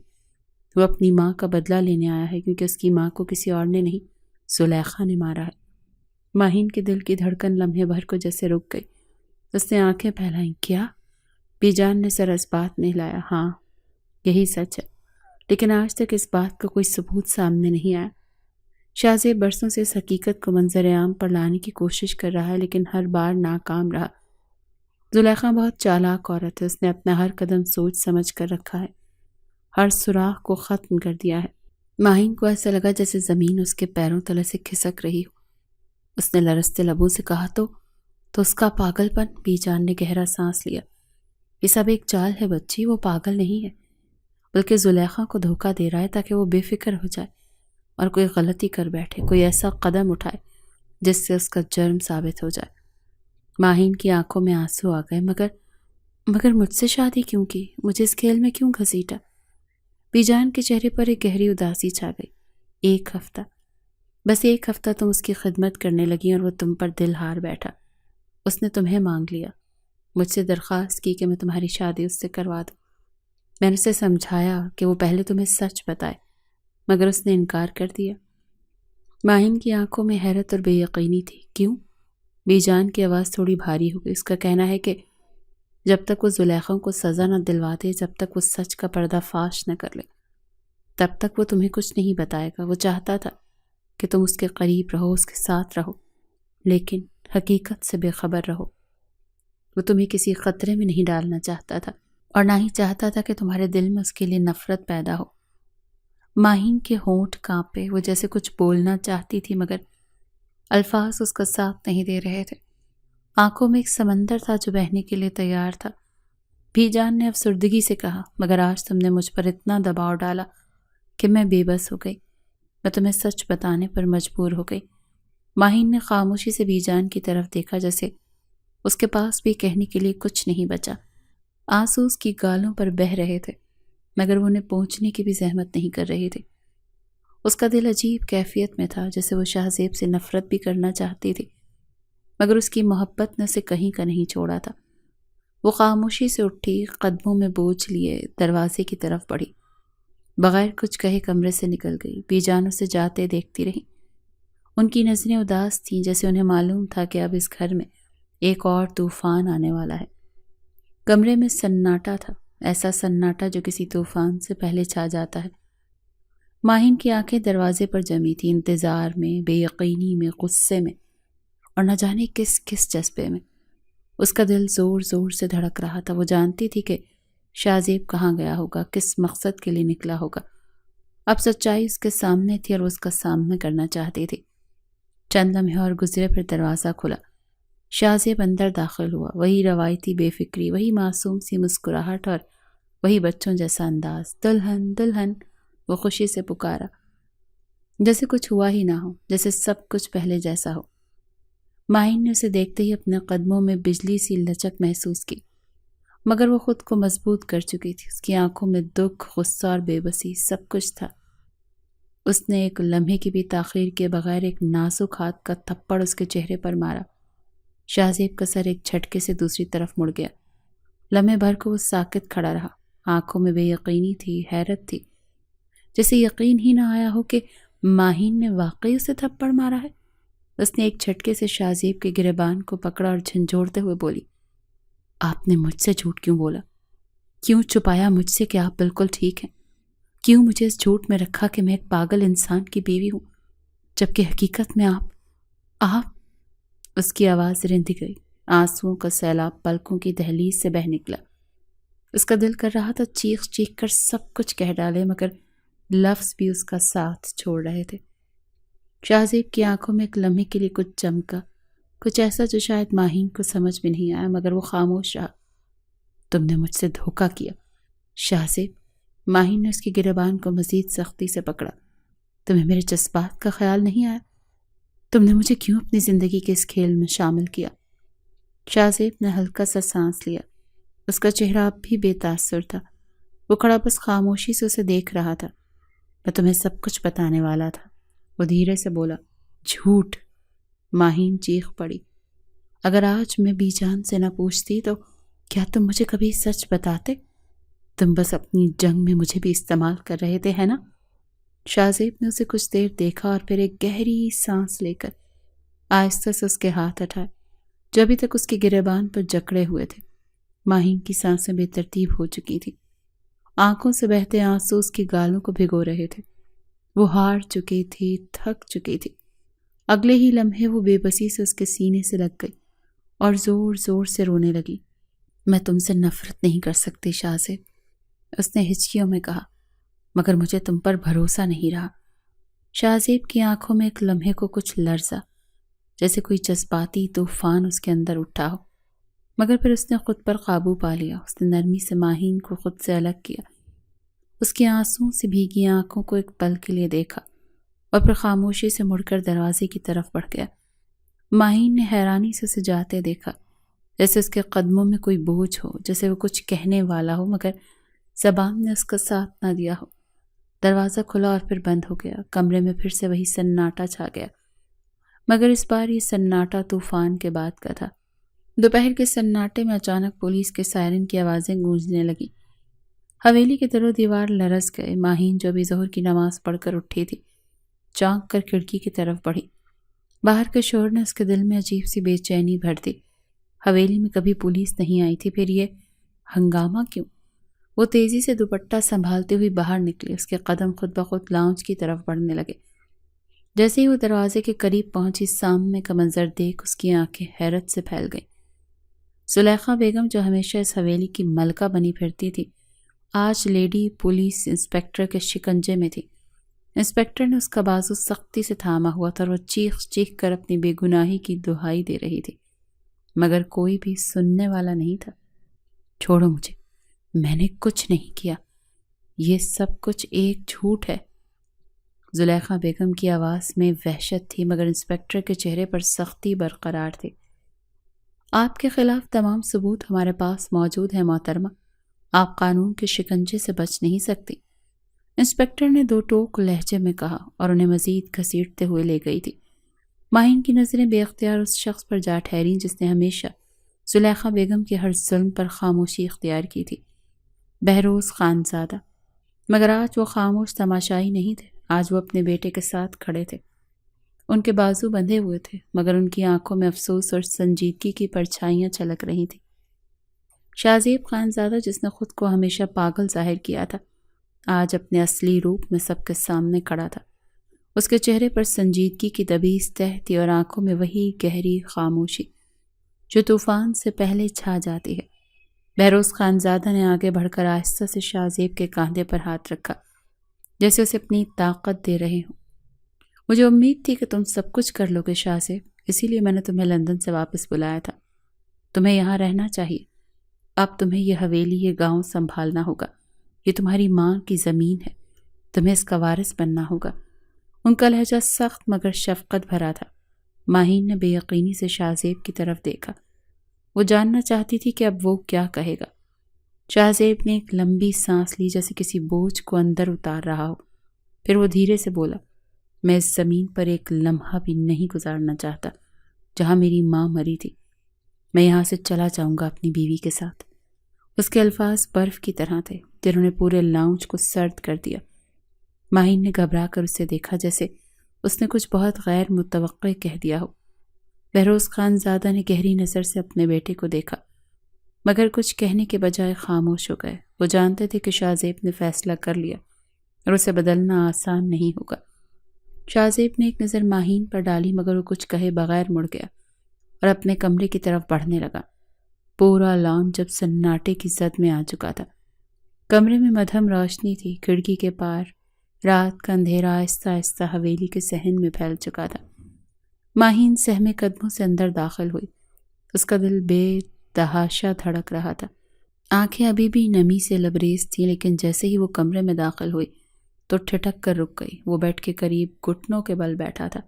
وہ اپنی ماں کا بدلہ لینے آیا ہے، کیونکہ اس کی ماں کو کسی اور نے نہیں، زلیخا نے مارا ہے۔ ماہین کے دل کی دھڑکن لمحے بھر کو جیسے رک گئی۔ اس نے آنکھیں پھیلائیں۔ کیا؟ بی جان نے سر اس بات میں ہلایا۔ ہاں یہی سچ ہے، لیکن آج تک اس بات کا کوئی ثبوت سامنے نہیں آیا۔ شاہ برسوں سے اس حقیقت کو منظر عام پر لانے کی کوشش کر رہا ہے، لیکن ہر بار ناکام رہا۔ زلیخا بہت چالاک عورت ہے، اس نے اپنا ہر قدم سوچ سمجھ کر رکھا ہے، ہر سوراخ کو ختم کر دیا ہے۔ ماہین کو ایسا لگا جیسے زمین اس کے پیروں تلے سے کھسک رہی ہو۔ اس نے لرزتے لبوں سے کہا، تو اس کا پاگل پن؟ بی جان نے گہرا سانس لیا۔ یہ سب ایک چال ہے بچی، وہ پاگل نہیں ہے، بلکہ زلیخا کو دھوکہ دے رہا ہے تاکہ وہ بے فکر ہو جائے اور کوئی غلطی کر بیٹھے، کوئی ایسا قدم اٹھائے جس سے اس کا جرم ثابت ہو جائے۔ ماہین کی آنکھوں میں آنسو آ گئے۔ مگر مجھ سے شادی کیوں کی؟ مجھے اس کھیل میں کیوں گھسیٹا؟ بی جان کے چہرے پر ایک گہری اداسی چھا گئی۔ ایک ہفتہ، بس ایک ہفتہ تم اس کی خدمت کرنے لگی اور وہ تم پر دل ہار بیٹھا۔ اس نے تمہیں مانگ لیا، مجھ سے درخواست کی کہ میں تمہاری شادی اس سے کروا دوں۔ میں نے اسے سمجھایا کہ وہ پہلے تمہیں سچ بتائے، مگر اس نے انکار کر دیا۔ ماہین کی آنکھوں میں حیرت اور بے یقینی تھی۔ کیوں؟ بی جان کی آواز تھوڑی بھاری ہو گئی۔ اس کا کہنا ہے کہ جب تک وہ زلیخا کو سزا نہ دلوا دے، جب تک وہ سچ کا پردہ فاش نہ کر لے، تب تک وہ تمہیں کچھ نہیں بتائے گا۔ وہ چاہتا تھا کہ تم اس کے قریب رہو، اس کے ساتھ رہو، لیکن حقیقت سے بے خبر رہو۔ وہ تمہیں کسی خطرے میں نہیں ڈالنا چاہتا تھا، اور نہ ہی چاہتا تھا کہ تمہارے دل میں اس کے لیے نفرت پیدا ہو۔ ماہین کے ہونٹ کانپے، وہ جیسے کچھ بولنا چاہتی تھی، مگر الفاظ اس کا ساتھ نہیں دے رہے تھے۔ آنکھوں میں ایک سمندر تھا جو بہنے کے لیے تیار تھا۔ بی جان نے افسردگی سے کہا، مگر آج تم نے مجھ پر اتنا دباؤ ڈالا کہ میں بے بس ہو گئی، میں تمہیں سچ بتانے پر مجبور ہو گئی۔ ماہین نے خاموشی سے بی جان کی طرف دیکھا، جیسے اس کے پاس بھی کہنے کے لیے کچھ نہیں بچا۔ آنسو اس کی گالوں پر بہہ رہے تھے، مگر وہ انہیں پہنچنے کی بھی زحمت نہیں کر رہے تھے۔ اس کا دل عجیب کیفیت میں تھا، جیسے وہ شاہ زیب سے نفرت بھی کرنا چاہتی تھی، مگر اس کی محبت نے اسے کہیں کا نہیں چھوڑا تھا۔ وہ خاموشی سے اٹھی، قدموں میں بوجھ لیے دروازے کی طرف بڑھی، بغیر کچھ کہے کمرے سے نکل گئی۔ بی جان اسے جاتے دیکھتی رہی۔ ان کی نظریں اداس تھیں، جیسے انہیں معلوم تھا کہ اب اس گھر میں ایک اور طوفان آنے والا ہے۔ کمرے میں سناٹا تھا، ایسا سناٹا جو کسی طوفان سے پہلے چھا جاتا ہے۔ ماہین کی آنکھیں دروازے پر جمی تھیں، انتظار میں، بے یقینی میں، غصے میں، اور نہ جانے کس کس جذبے میں۔ اس کا دل زور زور سے دھڑک رہا تھا۔ وہ جانتی تھی کہ شاہ زیب کہاں گیا ہوگا، کس مقصد کے لیے نکلا ہوگا۔ اب سچائی اس کے سامنے تھی اور وہ اس کا سامنا کرنا چاہتی تھی۔ چند لمحے اور گزرے، پھر دروازہ کھلا۔ شاہ زیب اندر داخل ہوا، وہی روایتی بے فکری، وہی معصوم سی مسکراہٹ اور وہی بچوں جیسا انداز۔ دلہن دلہن، وہ خوشی سے پکارا، جیسے کچھ ہوا ہی نہ ہو، جیسے سب کچھ پہلے جیسا ہو۔ ماہین نے اسے دیکھتے ہی اپنے قدموں میں بجلی سی لچک محسوس کی، مگر وہ خود کو مضبوط کر چکی تھی۔ اس کی آنکھوں میں دکھ، غصہ اور بے بسی سب کچھ تھا۔ اس نے ایک لمحے کی بھی تاخیر کے بغیر ایک نازک ہاتھ کا تھپڑ اس کے چہرے پر مارا۔ شاہ زیب کا سر ایک جھٹکے سے دوسری طرف مڑ گیا۔ لمحے بھر کو وہ ساکت کھڑا رہا، آنکھوں میں بے یقینی تھی، حیرت تھی، جیسے یقین ہی نہ آیا ہو کہ ماہین نے واقعی اسے تھپڑ مارا ہے۔ اس نے ایک جھٹکے سے شاہ زیب کے گریبان کو پکڑا اور جھنجھوڑتے ہوئے بولی، آپ نے مجھ سے جھوٹ کیوں بولا؟ کیوں چھپایا مجھ سے کہ آپ بالکل ٹھیک ہیں؟ کیوں مجھے اس جھوٹ میں رکھا کہ میں ایک پاگل انسان کی بیوی ہوں، جبکہ حقیقت میں آپ اس کی آواز رند گئی، آنسوؤں کا سیلاب پلکوں کی دہلیز سے بہہ نکلا۔ اس کا دل کر رہا تھا چیخ چیخ کر سب کچھ کہہ ڈالے، مگر لفظ بھی اس کا ساتھ چھوڑ رہے تھے۔ شاہ زیب کی آنکھوں میں ایک لمحے کے لیے کچھ چمکا، کچھ ایسا جو شاید ماہین کو سمجھ میں نہیں آیا، مگر وہ خاموش رہا۔ تم نے مجھ سے دھوکہ کیا شاہ زیب۔ ماہین نے اس کی گریبان کو مزید سختی سے پکڑا۔ تمہیں میرے جذبات کا خیال نہیں آیا؟ تم نے مجھے کیوں اپنی زندگی کے اس کھیل میں شامل کیا؟ شاہ زیب نے ہلکا سا سانس لیا۔ اس کا چہرہ اب بھی بے تاثر تھا۔ وہ کھڑا بس خاموشی سے اسے دیکھ رہا تھا۔ میں تمہیں سب کچھ بتانے والا تھا، وہ دھیرے سے بولا۔ جھوٹ! ماہین چیخ پڑی۔ اگر آج میں بی جان سے نہ پوچھتی تو کیا تم مجھے کبھی سچ بتاتے؟ تم بس اپنی جنگ میں مجھے بھی استعمال کر رہے تھے، ہے نا؟ شاہ زیب نے اسے کچھ دیر دیکھا اور پھر ایک گہری سانس لے کر آہستہ سے اس کے ہاتھ اٹھائے جو ابھی تک اس کی گریبان پر جکڑے ہوئے تھے۔ ماہین کی سانسیں بے ترتیب ہو چکی تھی، آنکھوں سے بہتے آنسو اس کی گالوں کو بھگو رہے تھے۔ وہ ہار چکی تھی، تھک چکی تھی۔ اگلے ہی لمحے وہ بے بسی سے اس کے سینے سے لگ گئی اور زور زور سے رونے لگی۔ میں تم سے نفرت نہیں کر سکتی شاہ زیب، اس نے ہچکیوں میں کہا، مگر مجھے تم پر بھروسہ نہیں رہا۔ شاہ زیب کی آنکھوں میں ایک لمحے کو کچھ لرزا، جیسے کوئی جذباتی طوفان اس کے اندر اٹھا ہو، مگر پھر اس نے خود پر قابو پا لیا۔ اس نے نرمی سے ماہین کو خود سے الگ کیا، اس کی آنسوؤں سے بھیگی آنکھوں کو ایک پل کے لیے دیکھا اور پھر خاموشی سے مڑ کر دروازے کی طرف بڑھ گیا۔ ماہین نے حیرانی سے اسے جاتے دیکھا، جیسے اس کے قدموں میں کوئی بوجھ ہو، جیسے وہ کچھ کہنے والا ہو مگر زبان نے اس کا ساتھ نہ دیا ہو۔ دروازہ کھلا اور پھر بند ہو گیا۔ کمرے میں پھر سے وہی سناٹا چھا گیا، مگر اس بار یہ سناٹا طوفان کے بعد کا تھا۔ دوپہر کے سناٹے میں اچانک پولیس کے سائرن کی آوازیں گونجنے لگیں۔ حویلی کے در و دیوار لرز گئے۔ ماہین جو ابھی ظہر کی نماز پڑھ کر اٹھی تھی، چونک کر کھڑکی کی طرف بڑھی۔ باہر کے شور نے اس کے دل میں عجیب سی بے چینی بھر دی۔ حویلی میں کبھی پولیس نہیں آئی تھی، پھر یہ ہنگامہ کیوں؟ وہ تیزی سے دوپٹہ سنبھالتے ہوئی باہر نکلی۔ اس کے قدم خود بخود لاؤنج کی طرف بڑھنے لگے۔ جیسے ہی وہ دروازے کے قریب پہنچی، سامنے کا منظر دیکھ اس کی آنکھیں حیرت سے پھیل گئیں۔ زلیخا بیگم جو ہمیشہ اس حویلی کی ملکہ بنی پھرتی تھی، آج لیڈی پولیس انسپکٹر کے شکنجے میں تھی۔ انسپکٹر نے اس کا بازو سختی سے تھاما ہوا تھا اور وہ چیخ چیخ کر اپنی بے گناہی کی دہائی دے رہی تھی، مگر کوئی بھی سننے والا نہیں تھا۔ چھوڑو مجھے، میں نے کچھ نہیں کیا، یہ سب کچھ ایک جھوٹ ہے۔ زلیخا بیگم کی آواز میں وحشت تھی، مگر انسپکٹر کے چہرے پر سختی برقرار تھی۔ آپ کے خلاف تمام ثبوت ہمارے پاس موجود ہیں محترمہ، آپ قانون کے شکنجے سے بچ نہیں سکتی۔ انسپکٹر نے دو ٹوک لہجے میں کہا اور انہیں مزید گھسیٹتے ہوئے لے گئی تھی۔ ماہین کی نظریں بے اختیار اس شخص پر جا ٹھہریں جس نے ہمیشہ زلیخا بیگم کے ہر ظلم پر خاموشی اختیار کی تھی، بہروز خانزادہ۔ مگر آج وہ خاموش تماشائی نہیں تھے، آج وہ اپنے بیٹے کے ساتھ کھڑے تھے۔ ان کے بازو بندھے ہوئے تھے مگر ان کی آنکھوں میں افسوس اور سنجیدگی کی پرچھائیاں چلک رہی تھیں۔ شاہزیب خانزادہ جس نے خود کو ہمیشہ پاگل ظاہر کیا تھا، آج اپنے اصلی روپ میں سب کے سامنے کھڑا تھا۔ اس کے چہرے پر سنجیدگی کی دبیس تہ تھی اور آنکھوں میں وہی گہری خاموشی جو طوفان سے پہلے چھا جاتی ہے۔ بہروز خانزادہ نے آگے بڑھ کر آہستہ سے شاہزیب کے کاندھے پر ہاتھ رکھا، جیسے اسے اپنی طاقت دے رہے ہوں۔ مجھے امید تھی کہ تم سب کچھ کر لو گے شاہزیب، اسی لیے میں نے تمہیں لندن سے واپس بلایا تھا۔ تمہیں یہاں رہنا چاہیے۔ اب تمہیں یہ حویلی، یہ گاؤں سنبھالنا ہوگا۔ یہ تمہاری ماں کی زمین ہے، تمہیں اس کا وارث بننا ہوگا۔ ان کا لہجہ سخت مگر شفقت بھرا تھا۔ ماہین نے بے یقینی سے شاہزیب کی طرف دیکھا۔ وہ جاننا چاہتی تھی کہ اب وہ کیا کہے گا۔ شاہزیب نے ایک لمبی سانس لی جیسے کسی بوجھ کو اندر اتار رہا ہو، پھر وہ دھیرے سے بولا، میں اس زمین پر ایک لمحہ بھی نہیں گزارنا چاہتا جہاں میری ماں مری تھی۔ میں یہاں سے چلا جاؤں گا اپنی بیوی کے ساتھ۔ اس کے الفاظ برف کی طرح تھے جنہوں نے پورے لاؤنج کو سرد کر دیا۔ ماہین نے گھبرا کر اسے دیکھا جیسے اس نے کچھ بہت غیر متوقع کہہ دیا ہو۔ بہروز خانزادہ نے گہری نظر سے اپنے بیٹے کو دیکھا مگر کچھ کہنے کے بجائے خاموش ہو گئے۔ وہ جانتے تھے کہ شاہزیب نے فیصلہ کر لیا اور اسے بدلنا آسان نہیں ہوگا۔ شاہزیب نے ایک نظر ماہین پر ڈالی مگر وہ کچھ کہے بغیر مڑ گیا اور اپنے کمرے کی طرف بڑھنے لگا۔ پورا لان جب سناٹے کی زد میں آ چکا تھا۔ کمرے میں مدھم روشنی تھی، کھڑکی کے پار رات کا اندھیرا آہستہ آہستہ حویلی کے صحن میں پھیل چکا تھا۔ ماہین سہمے قدموں سے اندر داخل ہوئی۔ اس کا دل بے تحاشا دھڑک رہا تھا۔ آنکھیں ابھی بھی نمی سے لبریز تھیں لیکن جیسے ہی وہ کمرے میں داخل ہوئی تو ٹھٹک کر رک گئی۔ وہ بیڈ کے قریب گھٹنوں کے بل بیٹھا تھا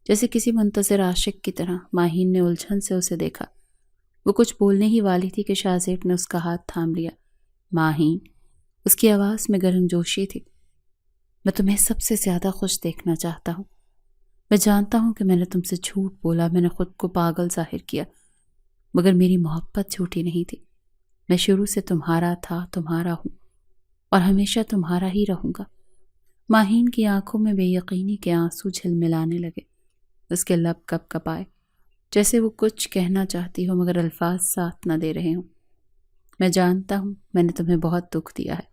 جیسے کسی منتظر عاشق کی طرح۔ ماہین نے الجھن سے اسے دیکھا۔ وہ کچھ بولنے ہی والی تھی کہ شاہزیب نے اس کا ہاتھ تھام لیا۔ ماہین، اس کی آواز میں گرم جوشی تھی، میں تمہیں سب سے زیادہ خوش دیکھنا چاہتا ہوں۔ میں جانتا ہوں کہ میں نے تم سے جھوٹ بولا، میں نے خود کو پاگل ظاہر کیا، مگر میری محبت جھوٹی نہیں تھی۔ میں شروع سے تمہارا تھا، تمہارا ہوں اور ہمیشہ تمہارا ہی رہوں گا۔ ماہین کی آنکھوں میں بے یقینی کے آنسو جھلملانے لگے۔ اس کے لب کپ کپائے جیسے وہ کچھ کہنا چاہتی ہو مگر الفاظ ساتھ نہ دے رہے ہوں۔ میں جانتا ہوں میں نے تمہیں بہت دکھ دیا ہے،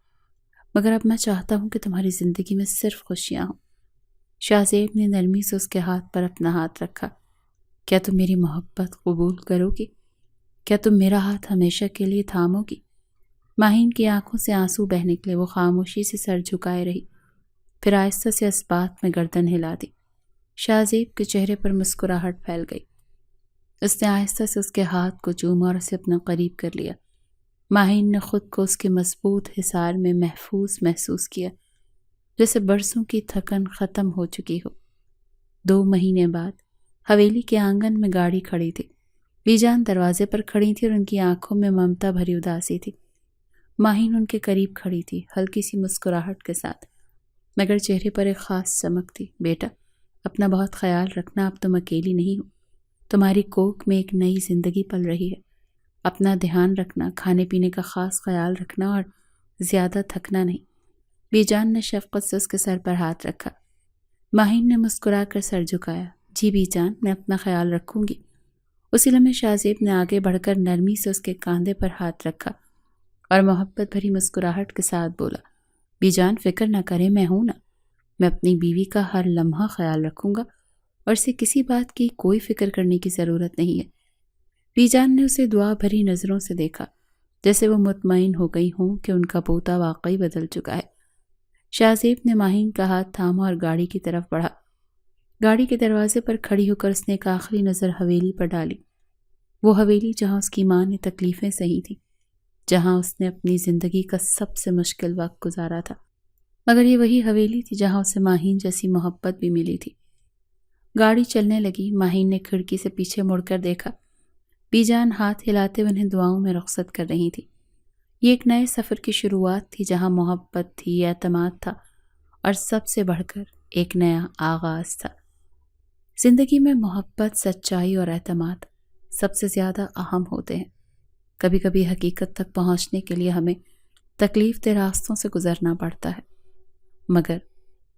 مگر اب میں چاہتا ہوں کہ تمہاری زندگی میں صرف خوشیاں ہوں۔ شاہزیب نے نرمی سے اس کے ہاتھ پر اپنا ہاتھ رکھا۔ کیا تم میری محبت قبول کرو گی؟ کیا تم میرا ہاتھ ہمیشہ کے لیے تھامو گی؟ ماہین کی آنکھوں سے آنسو بہہ نکلے۔ وہ خاموشی سے سر جھکائے رہی، پھر آہستہ سے اس بات میں گردن ہلا دی۔ شاہزیب کے چہرے پر مسکراہٹ پھیل گئی۔ اس نے آہستہ سے اس کے ہاتھ کو چوما اور اسے اپنا قریب کر لیا۔ ماہین نے خود کو اس کے مضبوط حصار میں محفوظ محسوس کیا جیسے برسوں کی تھکن ختم ہو چکی ہو۔ 2 مہینے بعد حویلی کے آنگن میں گاڑی کھڑی تھی۔ بی جان دروازے پر کھڑی تھی اور ان کی آنکھوں میں ممتا بھری اداسی تھی۔ ماہین ان کے قریب کھڑی تھی، ہلکی سی مسکراہٹ کے ساتھ، مگر چہرے پر ایک خاص چمک تھی۔ بیٹا، اپنا بہت خیال رکھنا، اب تم اکیلی نہیں ہو، تمہاری کوکھ میں ایک نئی زندگی پل رہی ہے۔ اپنا دھیان رکھنا، کھانے پینے کا خاص خیال رکھنا اور زیادہ تھکنا نہیں۔ بی جان نے شفقت سے اس کے سر پر ہاتھ رکھا۔ ماہین نے مسکرا کر سر جھکایا۔ جی بی جان، میں اپنا خیال رکھوں گی۔ اسی لمحے شاہزیب نے آگے بڑھ کر نرمی سے اس کے کاندھے پر ہاتھ رکھا اور محبت بھری مسکراہٹ کے ساتھ بولا، بی جان فکر نہ کریں، میں ہوں نا، میں اپنی بیوی کا ہر لمحہ خیال رکھوں گا اور اسے کسی بات کی کوئی فکر کرنے کی ضرورت نہیں ہے۔ بی جان نے اسے دعا بھری نظروں سے دیکھا جیسے وہ مطمئن ہو گئی ہوں کہ ان کا پوتا واقعی بدل چکا ہے۔ شاہزیب نے ماہین کا ہاتھ تھاما اور گاڑی کی طرف بڑھا۔ گاڑی کے دروازے پر کھڑی ہو کر اس نے ایک آخری نظر حویلی پر ڈالی، وہ حویلی جہاں اس کی ماں نے تکلیفیں سہی تھیں، جہاں اس نے اپنی زندگی کا سب سے مشکل وقت گزارا تھا، مگر یہ وہی حویلی تھی جہاں اسے ماہین جیسی محبت بھی ملی تھی۔ گاڑی چلنے لگی۔ ماہین نے کھڑکی سے پیچھے مڑ کر دیکھا۔ بی جان ہاتھ ہلاتے ہوئے انہیں دعاؤں میں رخصت کر رہی تھی۔ یہ ایک نئے سفر کی شروعات تھی جہاں محبت تھی، اعتماد تھا اور سب سے بڑھ کر ایک نیا آغاز تھا۔ زندگی میں محبت، سچائی اور اعتماد سب سے زیادہ اہم ہوتے ہیں۔ کبھی کبھی حقیقت تک پہنچنے کے لیے ہمیں تکلیف دہ راستوں سے گزرنا پڑتا ہے، مگر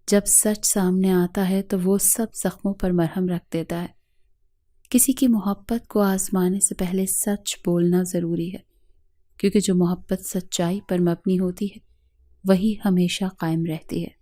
جب سچ سامنے آتا ہے تو وہ سب زخموں پر مرہم رکھ دیتا ہے۔ کسی کی محبت کو آزمانے سے پہلے سچ بولنا ضروری ہے، کیونکہ جو محبت سچائی پر مبنی ہوتی ہے وہی ہمیشہ قائم رہتی ہے۔